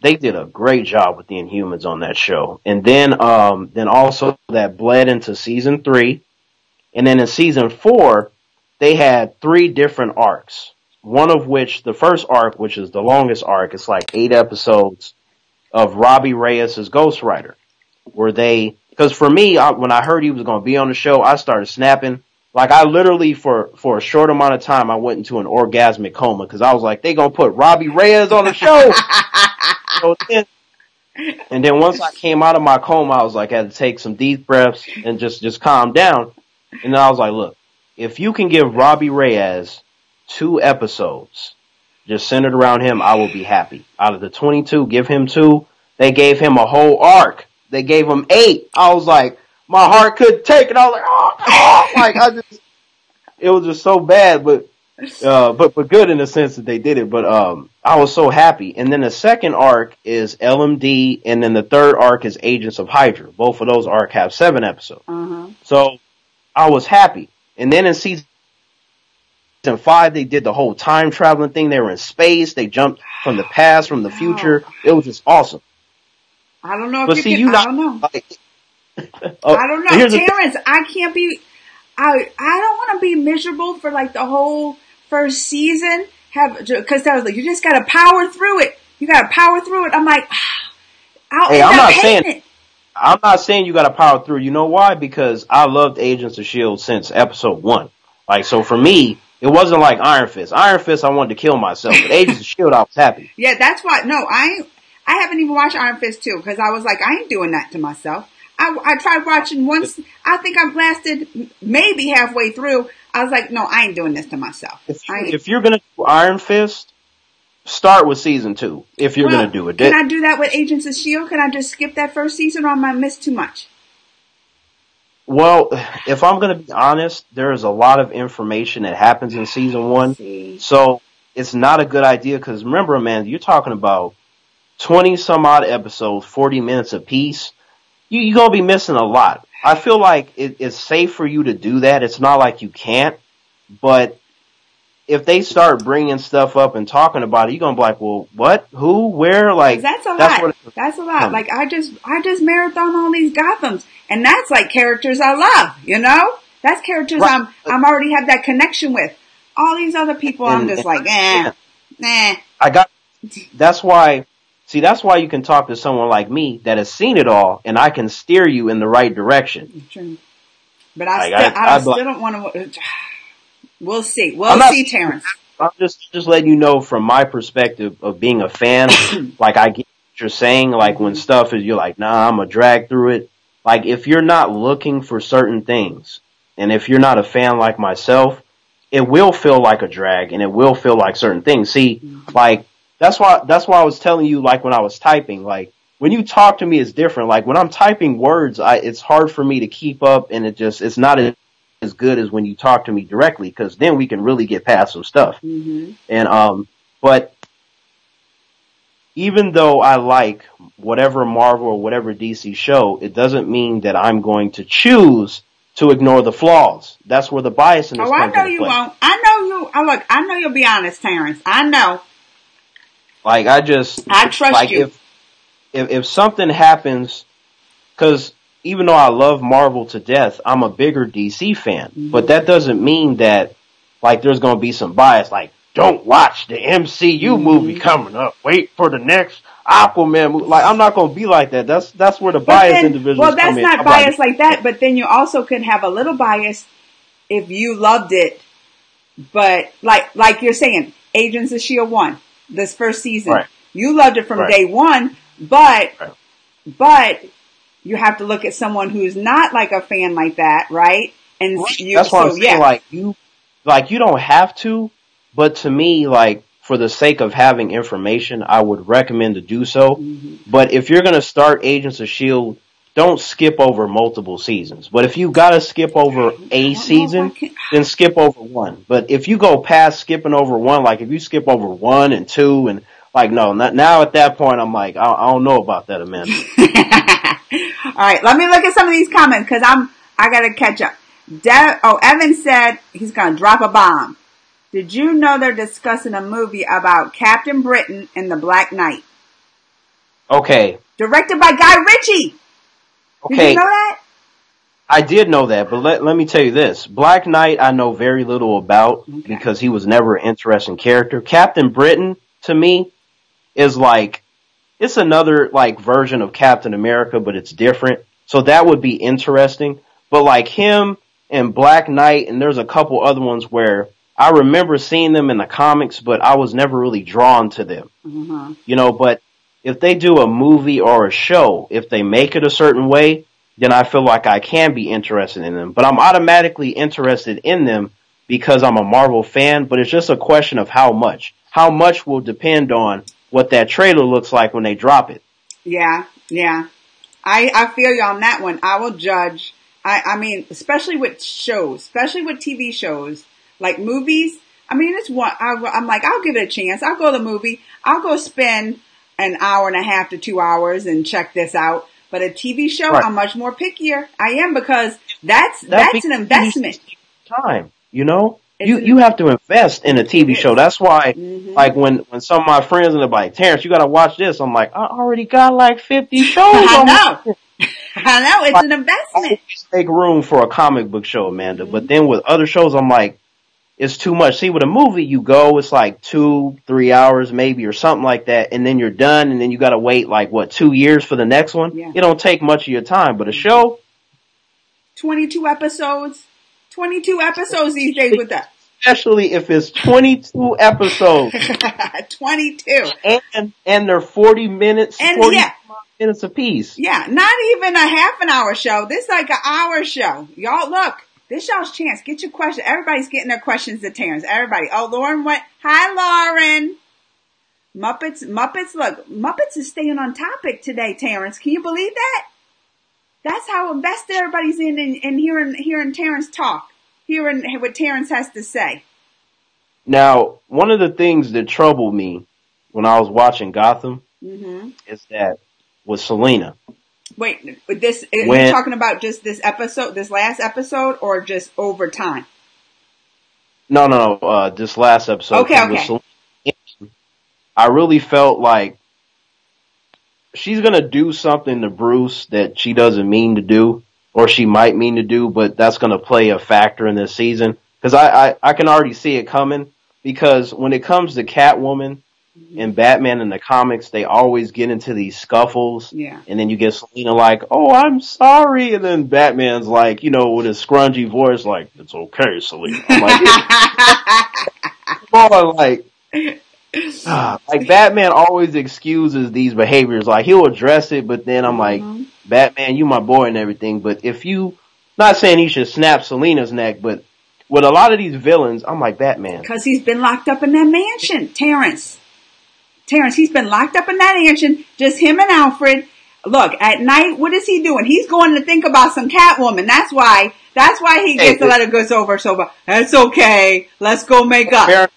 they did a great job with the Inhumans on that show. And then also that bled into season 3. And then in season 4, they had 3 different arcs. One of which, the first arc, which is the longest arc, it's 8 episodes of Robbie Reyes' Ghost Rider. Because for me, when I heard he was going to be on the show, I started snapping. I literally, for a short amount of time, I went into an orgasmic coma because I was like, they gonna put Robbie Reyes on the show. And then once I came out of my coma, I was like, I had to take some deep breaths and just calm down. And then I was like, look, if you can give Robbie Reyes 2 episodes just centered around him, I will be happy. Out of the 22, give him 2. They gave him a whole arc. They gave him 8. I was like, my heart couldn't take it. I was like, it was just so bad, but good in the sense that they did it. But I was so happy. And then the second arc is LMD, and then the third arc is Agents of Hydra. Both of those arcs have 7 episodes. Uh-huh. So I was happy. And then in season 5, they did the whole time traveling thing. They were in space. They jumped from the past, from the future. It was just awesome. I don't know if but you see, can. I don't know. Like, I don't know, Terrance. I can't be. I don't want to be miserable for like the whole first season. Because I was like, you just got to power through it. You got to power through it. I'm like, I'm not saying you got to power through. You know why? Because I loved Agents of S.H.I.E.L.D. since episode 1. Like, so for me, it wasn't like Iron Fist. Iron Fist, I wanted to kill myself. But Agents of S.H.I.E.L.D., I was happy. Yeah, that's why. No, I haven't even watched Iron Fist 2 because I was like, I ain't doing that to myself. I tried watching once. I think I've lasted maybe halfway through. I was like, no, I ain't doing this to myself. If you're going to do Iron Fist, start with season 2. If you're going to do it. Can I do that with Agents of S.H.I.E.L.D.? Can I just skip that first season or am I miss too much? Well, if I'm going to be honest, there is a lot of information that happens in season 1. So it's not a good idea because remember, man, you're talking about 20 some odd episodes, 40 minutes apiece. You're going to be missing a lot. I feel like it's safe for you to do that. It's not like you can't. But if they start bringing stuff up and talking about it, you're going to be like, well, what? Who? Where? Like, that's a lot. That's a lot. Like, I just marathon all these Gothams. And that's like characters I love, you know? That's characters I'm already have that connection with. All these other people, I'm just like, nah. That's why you can talk to someone like me that has seen it all, and I can steer you in the right direction. True. But I still don't want to. We'll see. We'll see, Terrance. I'm just letting you know from my perspective of being a fan. Like, I get what you're saying. Like, when stuff is, you're like, nah, I'm gonna drag through it. Like, if you're not looking for certain things, and if you're not a fan like myself, it will feel like a drag, and it will feel like certain things. See, like. That's why I was telling you, like, when I was typing, like, when you talk to me, it's different. Like, when I'm typing words, it's hard for me to keep up, and it's not as good as when you talk to me directly, because then we can really get past some stuff. Mm-hmm. And, but even though I like whatever Marvel or whatever DC show, it doesn't mean that I'm going to choose to ignore the flaws. That's where the bias in this comes into play. I know you won't. I know you'll be honest, Terrance. I know. Like, I trust you. If something happens, because even though I love Marvel to death, I'm a bigger DC fan. Mm-hmm. But that doesn't mean that, like, there's going to be some bias. Like, don't watch the MCU movie coming up. Wait for the next Aquaman movie. Like, I'm not going to be like that. That's where the bias individuals come in. Well, that's not bias like that. But then you also could have a little bias if you loved it. But like you're saying, Agents of S.H.I.E.L.D. 1. This first season, you loved it from day one, but you have to look at someone who's not like a fan like that, right? And that's why I'm saying, like you don't have to, but to me, like, for the sake of having information, I would recommend to do so. Mm-hmm. But if you're going to start Agents of S.H.I.E.L.D., don't skip over multiple seasons. But if you got to skip over a season, then skip over one. But if you go past skipping over one, like if you skip over 1 and 2 and like, no, not now at that point, I'm like, I don't know about that, Amanda. All right, let me look at some of these comments because I got to catch up. Evan said he's going to drop a bomb. Did you know they're discussing a movie about Captain Britain and the Black Knight? Okay. Directed by Guy Ritchie. Okay. Did you know that? I did know that, but let me tell you this. Black Knight I know very little about because he was never an interesting character. Captain Britain, to me, is like, it's another like version of Captain America, but it's different. So that would be interesting. But like him and Black Knight, and there's a couple other ones where I remember seeing them in the comics, but I was never really drawn to them. Mm-hmm. You know, but if they do a movie or a show, if they make it a certain way, then I feel like I can be interested in them. But I'm automatically interested in them because I'm a Marvel fan, but it's just a question of how much. How much will depend on what that trailer looks like when they drop it. Yeah. I feel you on that one. I will judge. I mean, especially with shows, especially with TV shows, like movies. I mean, it's one, I'm like, I'll give it a chance. I'll go to the movie. I'll go spend an hour and a half to 2 hours and check this out. But a TV show, I'm much more pickier. I am because that's an investment. time. You know, you have to invest in a TV show. That's why, like when some of my friends are like, Terrance, you got to watch this. I'm like, I already got like 50 shows. I know. I know. It's an investment. I always make room for a comic book show, Amanda. But then with other shows, I'm like, it's too much. See, with a movie, you go, it's like 2-3 hours maybe or something like that, and then you're done, and then you got to wait like 2 years for the next one. Yeah. It don't take much of your time, but a show, 22 episodes. 22 episodes these days with that. Especially if it's 22 episodes. 22. And they're 40 minutes, 40 minutes apiece. Yeah, not even a half an hour show. This is like an hour show. Y'all, look, this y'all's chance. Get your question. Everybody's getting their questions to Terrance. Everybody. Oh, Lauren went. Hi, Lauren. Muppets, look, Muppets is staying on topic today, Terrance. Can you believe that? That's how invested everybody's in hearing Terrance talk. Hearing what Terrance has to say. Now, one of the things that troubled me when I was watching Gotham is that with Selena. Wait, you're talking about just this episode, this last episode, or just over time? No, this last episode. Okay. Selena, I really felt like she's going to do something to Bruce that she doesn't mean to do. Or she might mean to do, but that's going to play a factor in this season. Because I can already see it coming. Because when it comes to Catwoman and Batman in the comics, they always get into these scuffles. Yeah. And then you get Selena like, oh, I'm sorry. And then Batman's like, with his scrungy voice, like, it's okay, Selena. I'm like, like Batman always excuses these behaviors. Like he'll address it, but then I'm like, Batman, you my boy and everything. But if you, not saying he should snap Selena's neck, but with a lot of these villains, I'm like, Batman. Because he's been locked up in that mansion, Terrance, he's been locked up in that mansion, just him and Alfred. Look, at night, what is he doing? He's going to think about some Catwoman. That's why he gets to let it go over. So, that's okay. Let's go make up.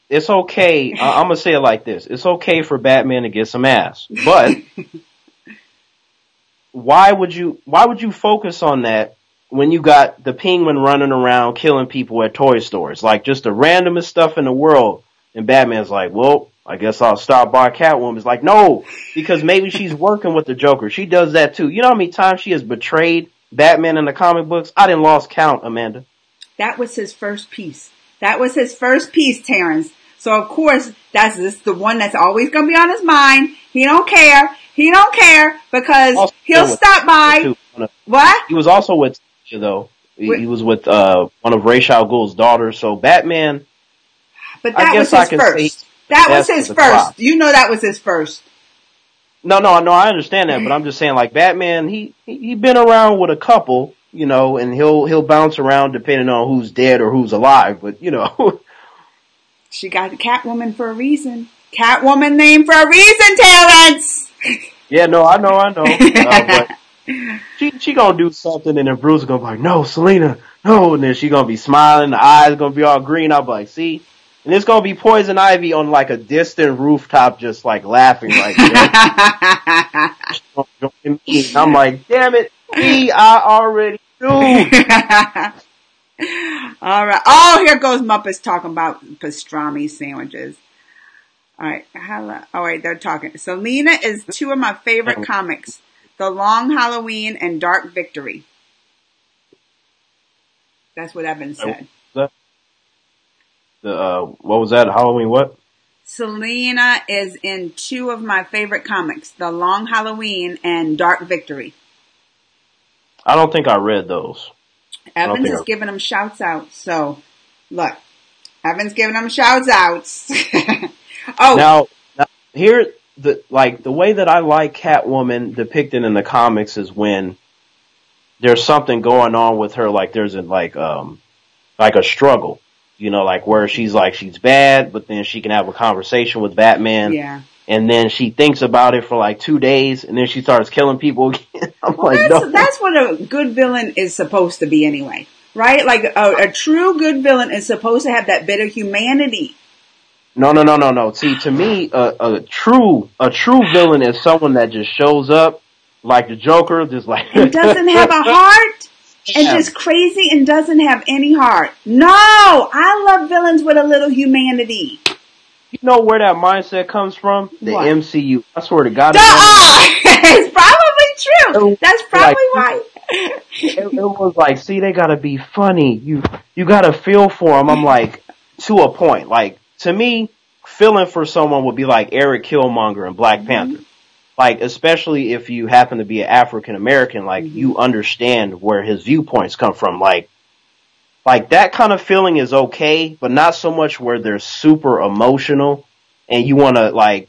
It's okay. I'm going to say it like this. It's okay for Batman to get some ass. But why would you focus on that when you got the Penguin running around killing people at toy stores? Like just the randomest stuff in the world. And Batman's like, well, I guess I'll stop by Catwoman. It's like, no, because maybe she's working with the Joker. She does that too. You know how many times she has betrayed Batman in the comic books? I didn't lost count, Amanda. That was his first piece. Terrance. So of course, that's just the one that's always going to be on his mind. He don't care because also he'll stop by. What? He was also with, he was with one of Ra's al Ghul's daughters. So Batman. But that was his first. That was his first. You know that was his first. No, I understand that, but I'm just saying, like Batman, he been around with a couple, and he'll bounce around depending on who's dead or who's alive. But she got Catwoman for a reason. Catwoman name for a reason, Terrance. Yeah, no, I know. But she gonna do something, and then Bruce is gonna be like, "No, Selena, no," and then she gonna be smiling, the eyes gonna be all green. I'll be like, "See." And it's gonna be Poison Ivy on like a distant rooftop, just like laughing, like. I'm like, damn it, I already knew. All right. Oh, here goes Muppets talking about pastrami sandwiches. All right. All right, they're talking. Selena is two of my favorite comics: The Long Halloween and Dark Victory. That's what Evan said. What was that? Halloween what? Selena is in two of my favorite comics, The Long Halloween and Dark Victory. I don't think I read those. Evans is giving them shouts out. So, look, Evans giving them shouts outs. Oh, now here the way that I like Catwoman depicted in the comics is when there's something going on with her, like there's a struggle. Like where she's bad, but then she can have a conversation with Batman. Yeah. And then she thinks about it for like 2 days, and then she starts killing people again. That's what a good villain is supposed to be anyway, right? Like a true good villain is supposed to have that bit of humanity. No. See, to me, a true villain is someone that just shows up like the Joker, just like it doesn't have a heart. and just crazy and doesn't have any heart. No, I love villains with a little humanity. You know where that mindset comes from? The what? MCU. I swear to God. It's probably true. That's probably right. It was like, see, they gotta be funny. You gotta feel for them. I'm like, to a point. Like, to me, feeling for someone would be like Eric Killmonger in Black Panther. Like, especially if you happen to be an African American, like, you understand where his viewpoints come from. Like that kind of feeling is okay, but not so much where they're super emotional and you want to, like,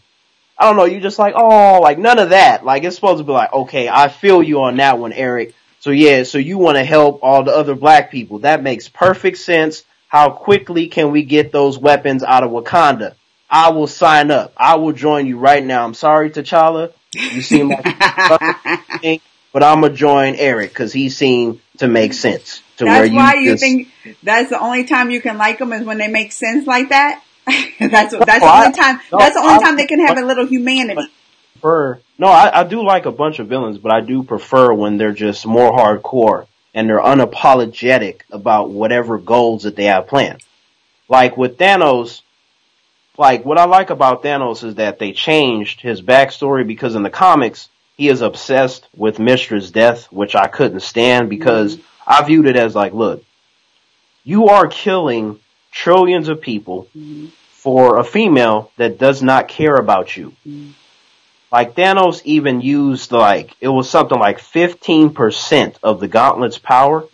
I don't know, you just like, oh, like, none of that. Like, it's supposed to be like, okay, I feel you on that one, Eric. So yeah, so you want to help all the other black people. That makes perfect sense. How quickly can we get those weapons out of Wakanda? I will sign up. I will join you right now. I'm sorry, T'Challa. You seem like you but I'm going to join Eric because he seemed to make sense. That's why you think that's the only time you can like them is when they make sense like that? That's the only time. That's the only time they can have a little humanity. I do like a bunch of villains, but I do prefer when they're just more hardcore and they're unapologetic about whatever goals that they have planned. Like with Thanos, like what I like about Thanos is that they changed his backstory because in the comics he is obsessed with Mistra's death, which I couldn't stand because I viewed it as like, look, you are killing trillions of people for a female that does not care about you. Like Thanos even used it was something like 15% of the Gauntlet's power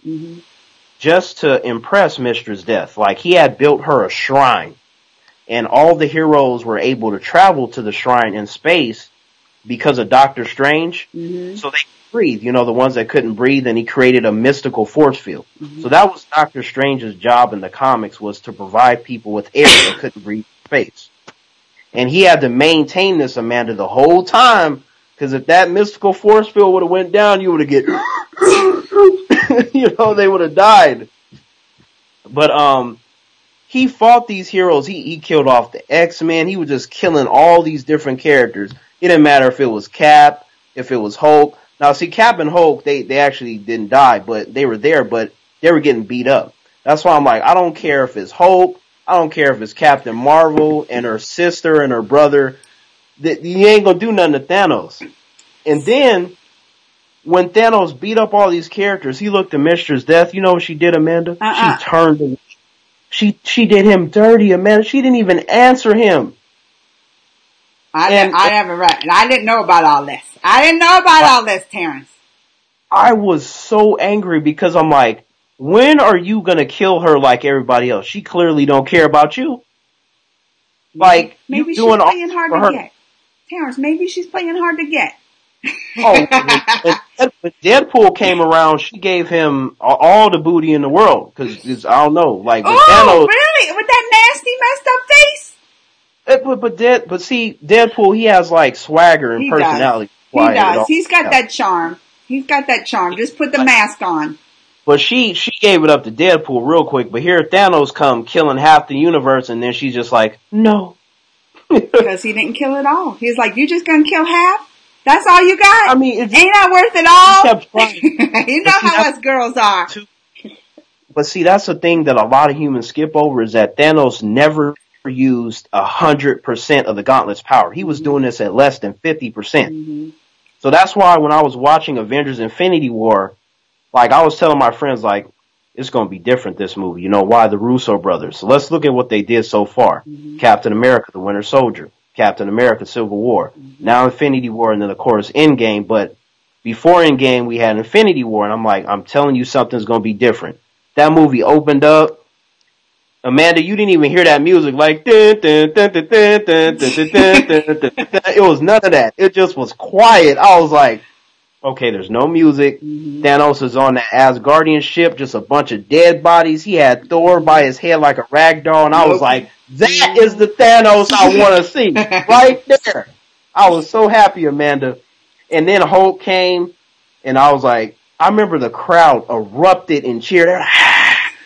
just to impress Mistra's death. Like he had built her a shrine and all the heroes were able to travel to the shrine in space because of Doctor Strange. So they could breathe, the ones that couldn't breathe, and he created a mystical force field. So that was Doctor Strange's job in the comics, was to provide people with air that couldn't breathe in space. And he had to maintain this, Amanda, the whole time, because if that mystical force field would have went down, you would have get, they would have died. But he fought these heroes. He killed off the X-Men. He was just killing all these different characters. It didn't matter if it was Cap, if it was Hulk. Now, see, Cap and Hulk, they actually didn't die, but they were there, but they were getting beat up. That's why I'm like, I don't care if it's Hulk. I don't care if it's Captain Marvel and her sister and her brother. You ain't gonna do nothing to Thanos. And then, when Thanos beat up all these characters, he looked at Mistra's death. You know what she did, Amanda? She turned away. She did him dirty, Amanda. She didn't even answer him. I haven't read. I didn't know about all this. All this, Terrance. I was so angry because I'm like, when are you gonna kill her like everybody else? She clearly don't care about you. Like, maybe she's playing hard to get. Terrance, maybe she's playing hard to get. When Deadpool came around, she gave him all the booty in the world. Cause I don't know, like, Thanos, really? With that nasty messed up face? But see, Deadpool, he has like swagger and personality. He does. He's got that charm. Just put the mask on. But she gave it up to Deadpool real quick. But here Thanos come killing half the universe, and then she's just like, no. Because he didn't kill it all. He was like, you just gonna kill half? That's all you got? I mean, ain't that worth it all? Kept trying. You know how us girls are. But see, that's the thing that a lot of humans skip over, is that Thanos never used 100% of the Gauntlet's power. He was doing this at less than 50%. So that's why when I was watching Avengers Infinity War, like I was telling my friends, like, it's going to be different this movie. Why? The Russo brothers. So let's look at what they did so far. Captain America, the Winter Soldier. Captain America, Civil War. Now Infinity War, and then of course Endgame. But before Endgame, we had Infinity War, and I'm like, I'm telling you something's going to be different. That movie opened up. Amanda, you didn't even hear that music, like, it was none of that. It just was quiet. I was like, okay, there's no music. Thanos is on that Asgardian ship, just a bunch of dead bodies. He had Thor by his head like a rag doll, and I was like, that is the Thanos I want to see. Right there. I was so happy, Amanda. And then Hulk came, and I was like, I remember the crowd erupted and cheered.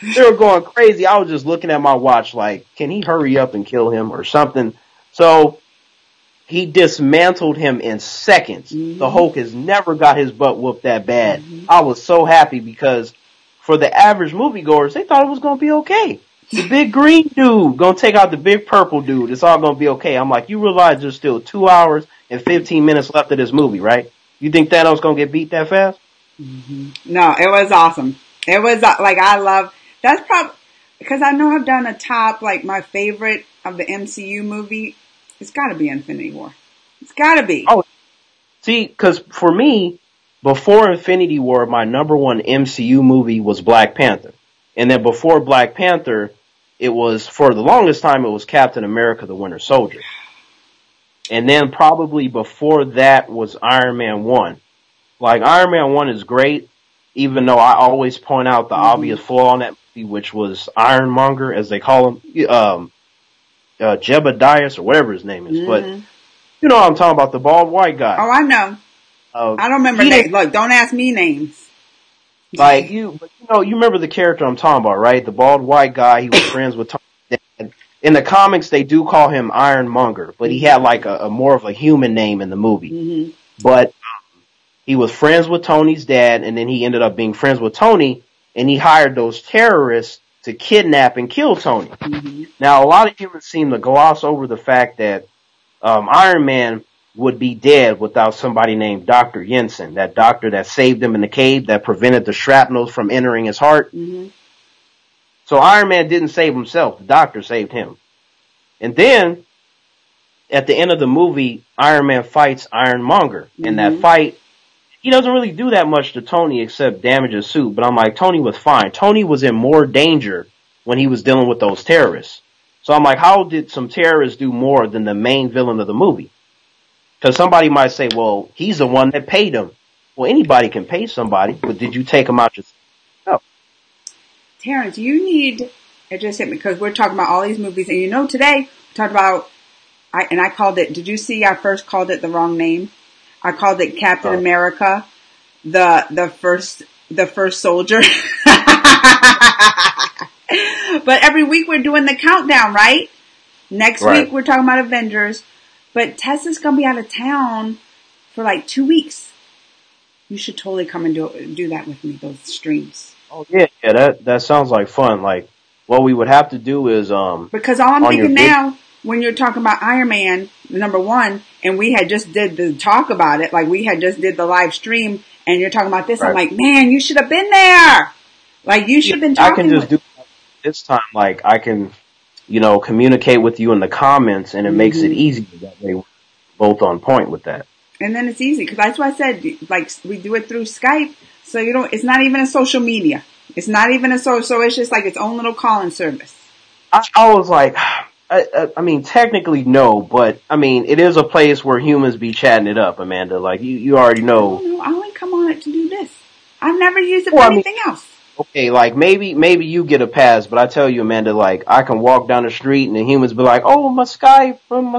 They were going crazy. I was just looking at my watch like, can he hurry up and kill him or something? So he dismantled him in seconds. The Hulk has never got his butt whooped that bad. I was so happy because for the average moviegoers, they thought it was going to be okay. The big green dude going to take out the big purple dude. It's all going to be okay. I'm like, you realize there's still 2 hours and 15 minutes left of this movie, right? You think Thanos going to get beat that fast? Mm-hmm. No, it was awesome. It was like, I love, that's probably, because I know I've done a top, like my favorite of the MCU movie. It's got to be Infinity War. It's got to be. Oh, see, because for me, before Infinity War, my number one MCU movie was Black Panther. And then before Black Panther, it was, for the longest time, it was Captain America, the Winter Soldier. And then probably before that was Iron Man 1. Like, Iron Man 1 is great, even though I always point out the obvious flaw in that movie, which was Ironmonger, as they call him, Jebediah, or whatever his name is. But, you know what I'm talking about, the bald white guy. Oh, I know. I don't remember names. Look, don't ask me names. Like, you remember the character I'm talking about, right? The bald white guy, he was friends with Tony's dad. In the comics, they do call him Ironmonger, but he had like a more of a human name in the movie. Mm-hmm. But he was friends with Tony's dad, and then he ended up being friends with Tony, and he hired those terrorists to kidnap and kill Tony. Mm-hmm. Now, a lot of humans seem to gloss over the fact that Iron Man would be dead without somebody named Dr. Jensen, that doctor that saved him in the cave, that prevented the shrapnel from entering his heart. Mm-hmm. So Iron Man didn't save himself. The doctor saved him. And then, at the end of the movie, Iron Man fights Ironmonger. Mm-hmm. In that fight, he doesn't really do that much to Tony except damage his suit. But I'm like, Tony was fine. Tony was in more danger when he was dealing with those terrorists. So I'm like, how did some terrorists do more than the main villain of the movie? Because somebody might say, well, he's the one that paid him. Well, anybody can pay somebody, but did you take him out yourself? No. Terrance, you need, it just hit me because we're talking about all these movies, and you know today, we talked about, I called it, did you see I first called it the wrong name? I called it Captain America, the first soldier. But every week we're doing the countdown, right? Next week we're talking about Avengers. But Tessa's going to be out of town for like 2 weeks. You should totally come and do that with me, those streams. Oh, yeah, that sounds like fun. Like, what we would have to do is... because all I'm thinking now, when you're talking about Iron Man, number one, and we had just did the talk about it, like we had just did the live stream, and you're talking about this, I'm like, man, you should have been there. Like, you should have been talking. I can just do this time, like, I can... communicate with you in the comments, and it makes it easier that way. We're both on point with that. And then it's easy, because that's why I said, like, we do it through Skype, so it's not even a social media. It's not even a social, so it's just like its own little calling service. I was like, I mean, technically no, but, I mean, it is a place where humans be chatting it up, Amanda. Like, you already know. I only come on it to do this. I've never used it for anything else. Okay, like, maybe you get a pass, but I tell you, Amanda, like, I can walk down the street and the humans be like, oh, my Skype. I'm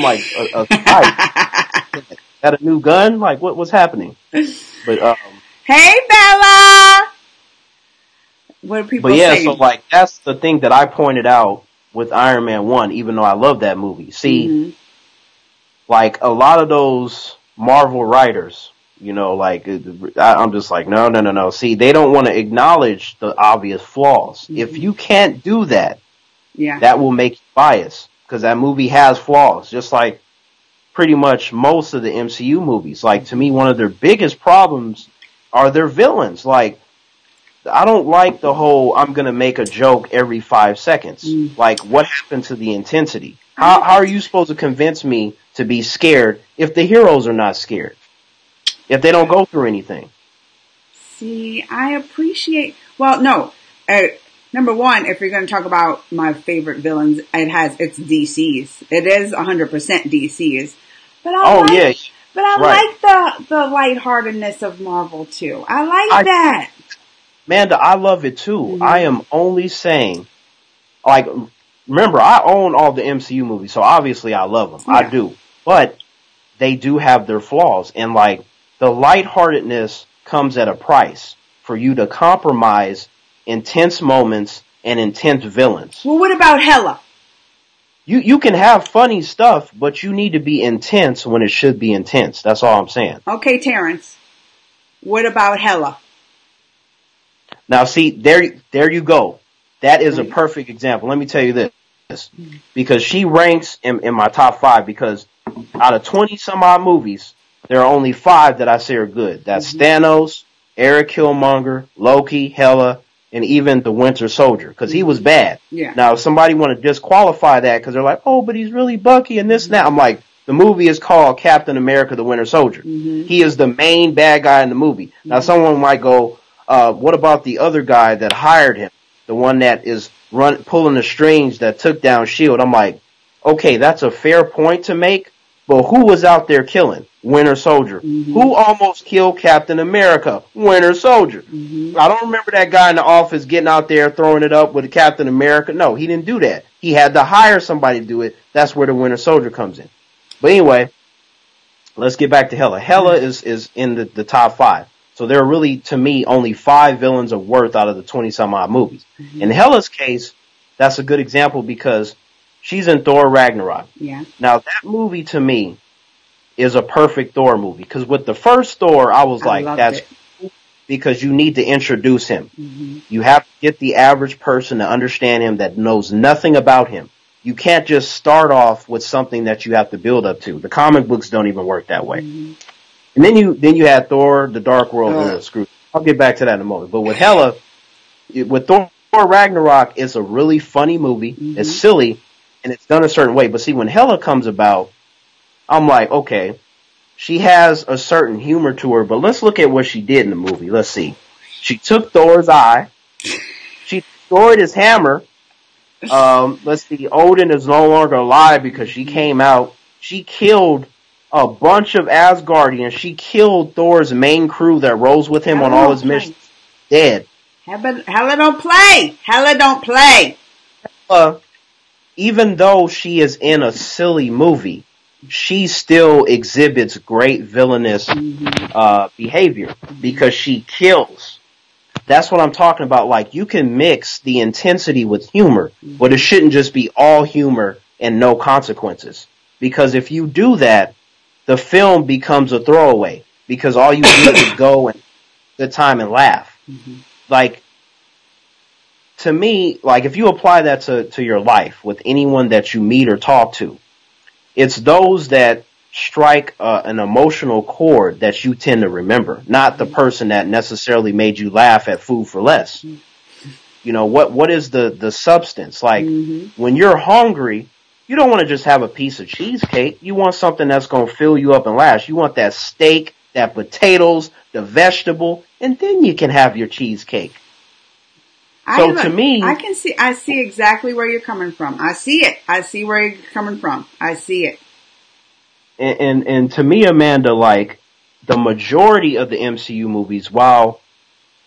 like, a Skype? Is that a new gun? Like, what's happening? But, hey, Bella! What are people saying? So, like, that's the thing that I pointed out with Iron Man 1, even though I love that movie. See, like, a lot of those Marvel writers... like, I'm just like, no. See, they don't want to acknowledge the obvious flaws. Mm-hmm. If you can't do that, that will make you biased, because that movie has flaws, just like pretty much most of the MCU movies. Like, to me, one of their biggest problems are their villains. Like, I don't like the whole, I'm going to make a joke every 5 seconds. Like, what happened to the intensity? How are you supposed to convince me to be scared if the heroes are not scared? If they don't go through anything. See, I appreciate... Well, no. Number one, if you're going to talk about my favorite villains, it's DC's. It is 100% DC's. But I like the lightheartedness of Marvel, too. I like that. Amanda, I love it, too. Mm-hmm. I am only saying... Like, remember, I own all the MCU movies, so obviously I love them. Yeah. I do. But they do have their flaws. And, like... The lightheartedness comes at a price for you to compromise intense moments and intense villains. Well, what about Hela? You can have funny stuff, but you need to be intense when it should be intense. That's all I'm saying. Okay, Terrance. What about Hela? Now, see, there you go. That is a perfect example. Let me tell you this, because she ranks in my top 5. Because out of 20 some odd movies, there are only 5 that I say are good. That's Thanos, Eric Killmonger, Loki, Hela, and even the Winter Soldier, because he was bad. Yeah. Now, if somebody want to disqualify that because they're like, oh, but he's really Bucky and this and that, I'm like, the movie is called Captain America: The Winter Soldier. He is the main bad guy in the movie. Now, someone might go, what about the other guy that hired him? The one that is pulling the strings that took down S.H.I.E.L.D. I'm like, okay, that's a fair point to make, but who was out there killing? Winter Soldier. Who almost killed Captain America? Winter Soldier. I don't remember that guy in the office getting out there throwing it up with Captain America. No, he didn't do that. He had to hire somebody to do it. That's where the Winter Soldier comes in. But anyway, let's get back to Hela. Hela is in the top 5. So there are really, to me, only 5 villains of worth out of the 20-some-odd movies. In Hela's case, that's a good example because she's in Thor Ragnarok. Yeah. Now, that movie, to me, is a perfect Thor movie. Because with the first Thor, I was like, that's cool, because you need to introduce him. You have to get the average person to understand him that knows nothing about him. You can't just start off with something that you have to build up to. The comic books don't even work that way. And then you had Thor, the Dark World. Screw. I'll get back to that in a moment. But with Hela, with Thor Ragnarok, it's a really funny movie. It's silly, and it's done a certain way. But see, when Hela comes about, I'm like, okay, she has a certain humor to her, but let's look at what she did in the movie. Let's see. She took Thor's eye. She destroyed his hammer. Let's see, Odin is no longer alive because she came out. She killed a bunch of Asgardians. She killed Thor's main crew that rose with him on all his missions. Dead. Hela don't play. Hela don't play. Even though she is in a silly movie, she still exhibits great villainous behavior because she kills. That's what I'm talking about. Like, you can mix the intensity with humor, but it shouldn't just be all humor and no consequences. Because if you do that, the film becomes a throwaway. Because all you do is go and good time and laugh. Like, to me, like, if you apply that to your life with anyone that you meet or talk to, it's those that strike an emotional chord that you tend to remember, not the person that necessarily made you laugh at Food for Less. You know, what is the substance? Like, when you're hungry, you don't want to just have a piece of cheesecake. You want something that's going to fill you up and last. You want that steak, that potatoes, the vegetable, and then you can have your cheesecake. To me, I see exactly where you're coming from. I see it. I see where you're coming from. I see it. And to me, Amanda, like, the majority of the MCU movies, while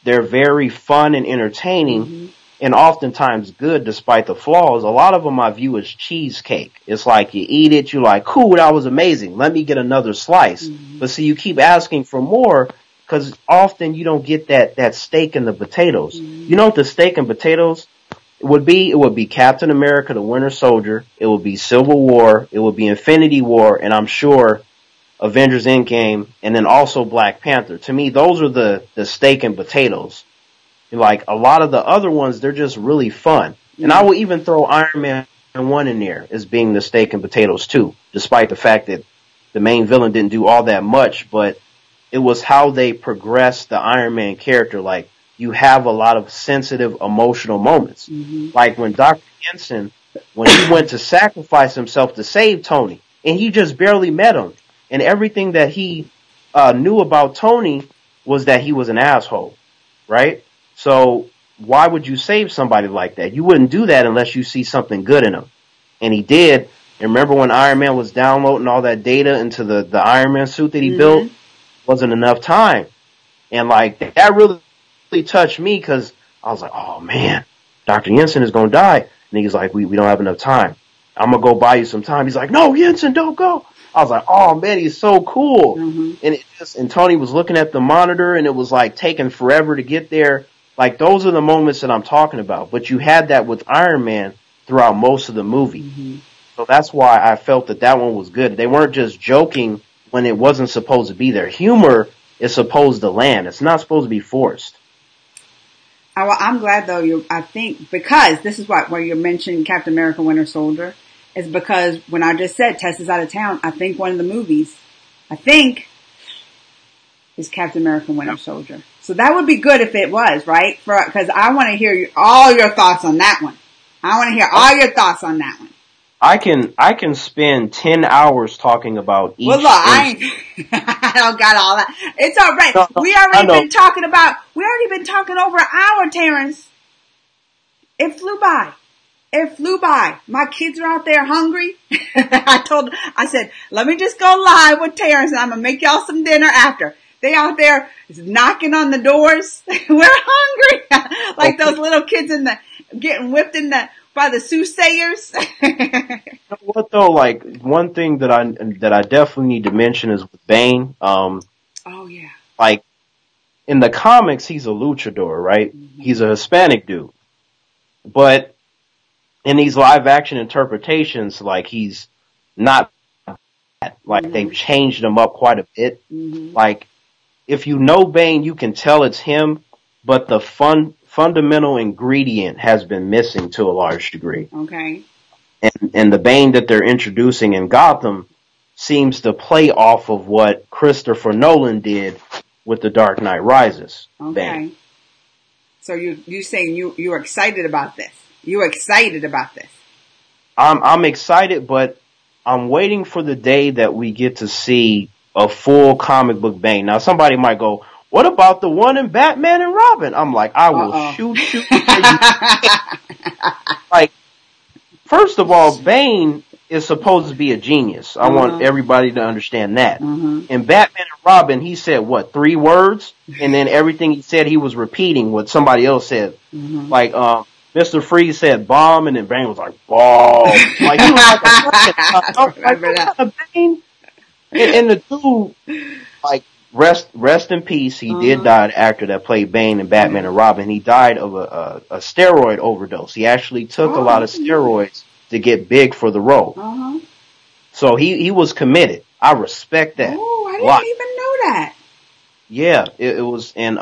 they're very fun and entertaining and oftentimes good despite the flaws, a lot of them I view as cheesecake. It's like you eat it, you're like, cool, that was amazing. Let me get another slice. But see, you keep asking for more because often you don't get that steak and the potatoes. You know what the steak and potatoes would be? It would be Captain America, the Winter Soldier. It would be Civil War. It would be Infinity War. And I'm sure Avengers Endgame, and then also Black Panther. To me, those are the steak and potatoes. Like, a lot of the other ones, they're just really fun. And I will even throw Iron Man 1 in there as being the steak and potatoes too, despite the fact that the main villain didn't do all that much, but it was how they progressed the Iron Man character. Like, you have a lot of sensitive, emotional moments. Like when Dr. Jensen, when he went to sacrifice himself to save Tony, and he just barely met him. And everything that he knew about Tony was that he was an asshole, right? So why would you save somebody like that? You wouldn't do that unless you see something good in him. And he did. And remember when Iron Man was downloading all that data into the Iron Man suit that he built? Wasn't enough time. And like, that really touched me because I was like, oh man, Dr. Jensen is going to die. And he's like, we don't have enough time. I'm going to go buy you some time. He's like, no, Jensen, don't go. I was like, oh man, he's so cool. And Tony was looking at the monitor and it was like taking forever to get there. Like, those are the moments that I'm talking about. But you had that with Iron Man throughout most of the movie. So that's why I felt that one was good. They weren't just joking when it wasn't supposed to be there. Humor is supposed to land. It's not supposed to be forced. I'm glad though. I think because this is where you mentioned Captain America: Winter Soldier is because when I just said Tess is out of town, I think one of the movies, is Captain America: Winter Soldier. So that would be good if it was, right? Because I want to hear all your thoughts on that one. I want to hear all your thoughts on that one. I can spend 10 hours talking about each. Well, look, I don't got all that. It's all right. No, we already been talking over an hour, Terrance. It flew by. My kids are out there hungry. I said, let me just go live with Terrance and I'm going to make y'all some dinner after. They out there knocking on the doors. We're hungry. Like those little kids getting whipped by the soothsayers. You know what though? Like one thing that I definitely need to mention is with Bane. Oh yeah. Like in the comics, he's a luchador, right? Mm-hmm. He's a Hispanic dude, but in these live action interpretations, like he's not that. Like mm-hmm. they've changed him up quite a bit. Mm-hmm. Like if you know Bane, you can tell it's him, but the fundamental ingredient has been missing to a large degree. Okay. And the Bane that they're introducing in Gotham seems to play off of what Christopher Nolan did with The Dark Knight Rises. Okay. Bane. So you saying you're excited about this? You're excited about this? I'm excited, but I'm waiting for the day that we get to see a full comic book Bane. Now somebody might go, what about the one in Batman and Robin? I'm like, I will shoot. Like, first of all, Bane is supposed to be a genius. I want everybody to understand that. In Batman and Robin, he said, 3 words? And then everything he said, he was repeating what somebody else said. Like, Mr. Freeze said bomb, and then Bane was like, bomb. Like, he was like a Bane? And the dude, like, rest in peace. He did die, the actor that played Bane in Batman and Robin. He died of a steroid overdose. He actually took a lot of steroids to get big for the role. So he was committed. I respect that. Oh, I didn't even know that. Yeah, it was, and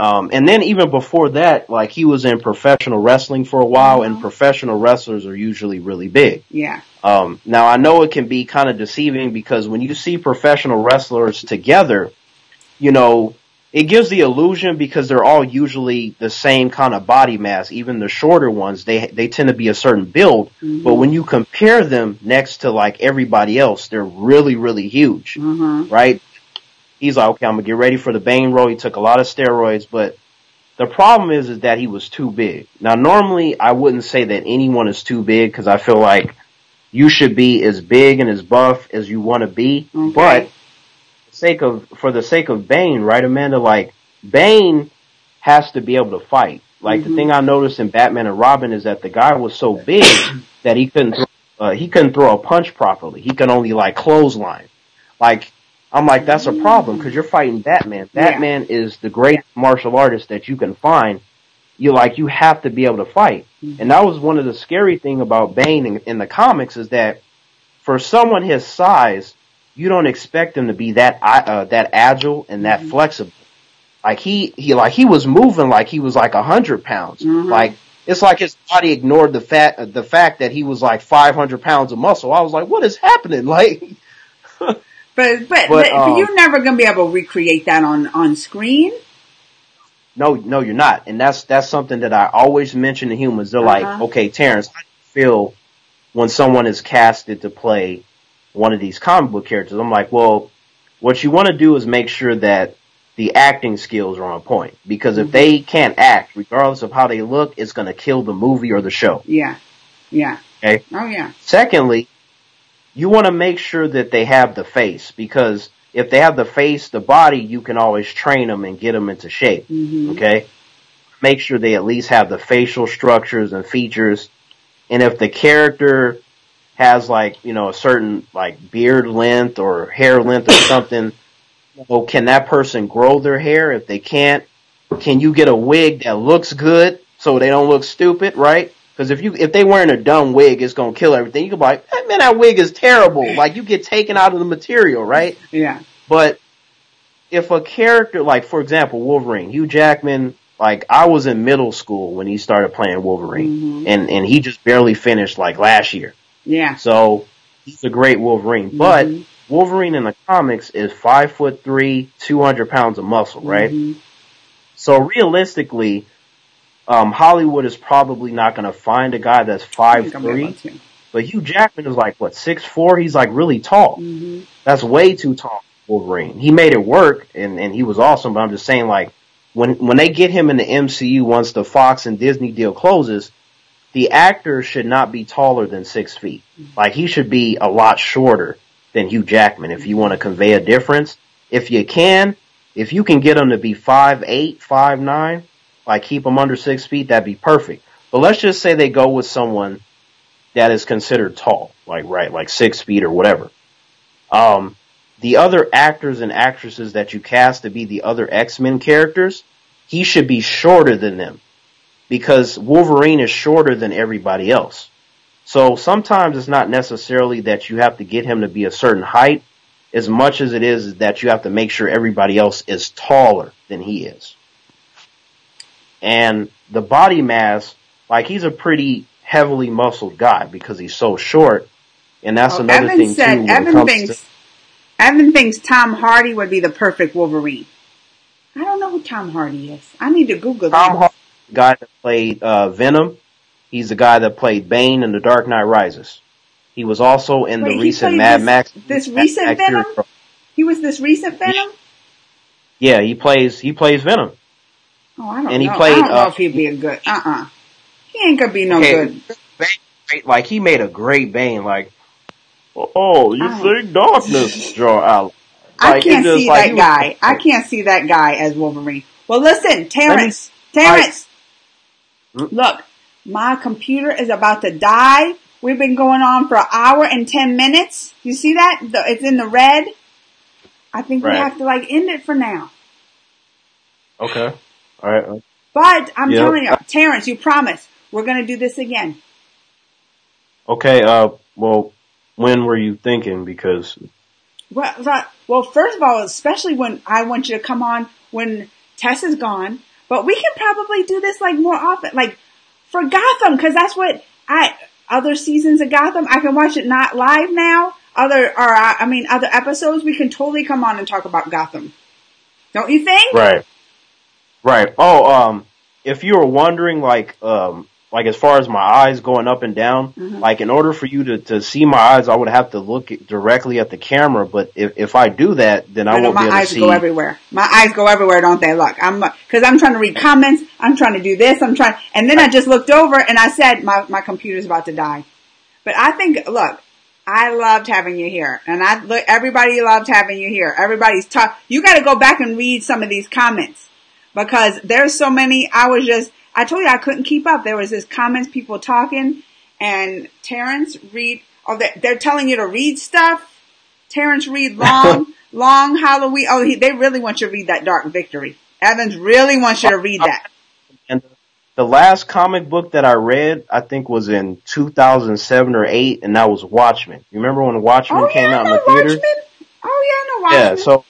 then even before that, like he was in professional wrestling for a while, and professional wrestlers are usually really big. Yeah. Now I know it can be kind of deceiving because when you see professional wrestlers together, you know, it gives the illusion because they're all usually the same kind of body mass. Even the shorter ones, they tend to be a certain build. But when you compare them next to like everybody else, they're really, really huge, right? He's like, okay, I'm gonna get ready for the Bane role. He took a lot of steroids, but the problem is that he was too big. Now, normally I wouldn't say that anyone is too big because I feel like you should be as big and as buff as you want to be. Okay. But for the sake of Bane, right, Amanda? Like Bane has to be able to fight. Like the thing I noticed in Batman and Robin is that the guy was so big that he couldn't throw a punch properly. He could only like clothesline. Like I'm like, that's a problem because you're fighting Batman. Batman is the greatest martial artist that you can find. You have to be able to fight. And that was one of the scary thing about Bane in the comics is that for someone his size, you don't expect him to be that agile and that flexible. Like he was moving like he was like 100 pounds. Like it's like his body ignored the fact that he was like 500 pounds of muscle. I was like, what is happening? Like. But you're never gonna be able to recreate that on screen. No, you're not. And that's something that I always mention to humans. They're like, okay, Terrance, how do you feel when someone is casted to play one of these comic book characters? I'm like, well, what you want to do is make sure that the acting skills are on point. Because if they can't act, regardless of how they look, it's going to kill the movie or the show. Yeah. Yeah. Okay? Oh, yeah. Secondly, you want to make sure that they have the face. Because if they have the face, the body, you can always train them and get them into shape. Okay? Make sure they at least have the facial structures and features. And if the character has like, you know, a certain like beard length or hair length or something, well, can that person grow their hair? If they can't, can you get a wig that looks good so they don't look stupid, right? Because if they wearing a dumb wig, it's gonna kill everything. You can be like, man, that wig is terrible. Like you get taken out of the material, right? Yeah. But if a character, like for example, Wolverine, Hugh Jackman like I was in middle school when he started playing Wolverine, Mm-hmm. and he just barely finished like last year. Yeah. So he's a great Wolverine, but Wolverine in the comics is 5'3", 200 pounds of muscle, right? Mm-hmm. So realistically, Hollywood is probably not going to find a guy that's 5'3", but Hugh Jackman is like what 6'4". He's like really tall. Mm-hmm. That's way too tall for Wolverine. He made it work, and he was awesome. But I'm just saying, like when they get him in the MCU once the Fox and Disney deal closes, the actor should not be taller than 6 feet. Like he should be a lot shorter than Hugh Jackman if you want to convey a difference. If you can get him to be 5'8", 5'9", like keep him under 6 feet, that'd be perfect. But let's just say they go with someone that is considered tall, like 6 feet or whatever. The other actors and actresses that you cast to be the other X-Men characters, he should be shorter than them because Wolverine is shorter than everybody else. So sometimes it's not necessarily that you have to get him to be a certain height as much as it is that you have to make sure everybody else is taller than he is. And the body mass, like he's a pretty heavily muscled guy because he's so short. And that's another thing too. Evan thinks Tom Hardy would be the perfect Wolverine. I don't know who Tom Hardy is. I need to Google that. Tom Hardy, the guy that played Venom. He's the guy that played Bane in The Dark Knight Rises. He was also in the recent Mad Max. This recent Venom? He was this recent Venom? Yeah, he plays Venom. Oh, I don't know. I don't know if he'd be a good. He ain't gonna be no good. Like he made a great Bane. Like, oh, you think darkness draw out? Like, I can't see that guy. I can't see that guy as Wolverine. Well, listen, Terrance. Look, my computer is about to die. We've been going on for 1 hour and 10 minutes. You see that? It's in the red. I think we have to end it for now. Okay. All right. But I'm telling you, Terrance, you promise we're going to do this again. Okay. Well, when were you thinking? Because. Well, first of all, especially when I want you to come on when Tess is gone. But we can probably do this more often, for Gotham, because that's what other seasons of Gotham, I can watch it not live now. Other episodes, we can totally come on and talk about Gotham. Don't you think? Right. Oh, if you were wondering, as far as my eyes going up and down, in order for you to see my eyes, I would have to look directly at the camera. But if I do that, then I won't be able to see. My eyes go everywhere. My eyes go everywhere, don't they? Look, because I'm trying to read comments. I'm trying to do this. And then I just looked over and I said, my computer's about to die. But I think, look, I loved having you here. And everybody loved having you here. Everybody's you got to go back and read some of these comments because there's so many. I told you I couldn't keep up. There was this comments, people talking, and Terrance read. Oh, they're telling you to read stuff. Terrance read long Halloween. Oh, they really want you to read that Dark Victory. Evans really wants you to read that. And the last comic book that I read, I think, was in 2007 or 8, and that was Watchmen. You remember when Watchmen came out in the theater? Oh yeah, I know Watchmen. Yeah, so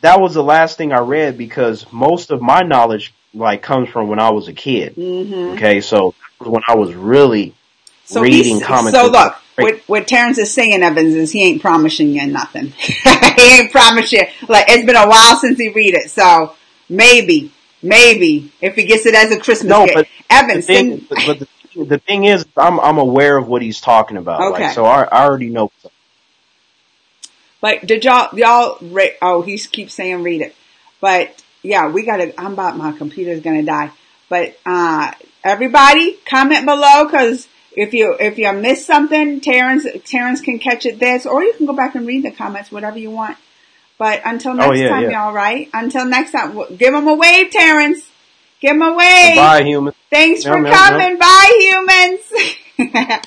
that was the last thing I read because most of my knowledge comes from when I was a kid. Mm-hmm. Okay, so that was when I was really reading comics. So look, what Terrance is saying, Evans, is he ain't promising you nothing. He ain't promising you. It's been a while since he read it, so maybe if he gets it as a Christmas gift. Evans, the thing is, I'm aware of what he's talking about. Okay. So I already know. But did y'all read? Oh, he keeps saying read it, but. Yeah, my computer's gonna die. But, everybody comment below, cause if you miss something, Terrance can catch it this, or you can go back and read the comments, whatever you want. But until next time, y'all, right? Until next time, give them a wave, Terrance. Give them a wave. Bye, humans. Thanks for coming. Bye, humans.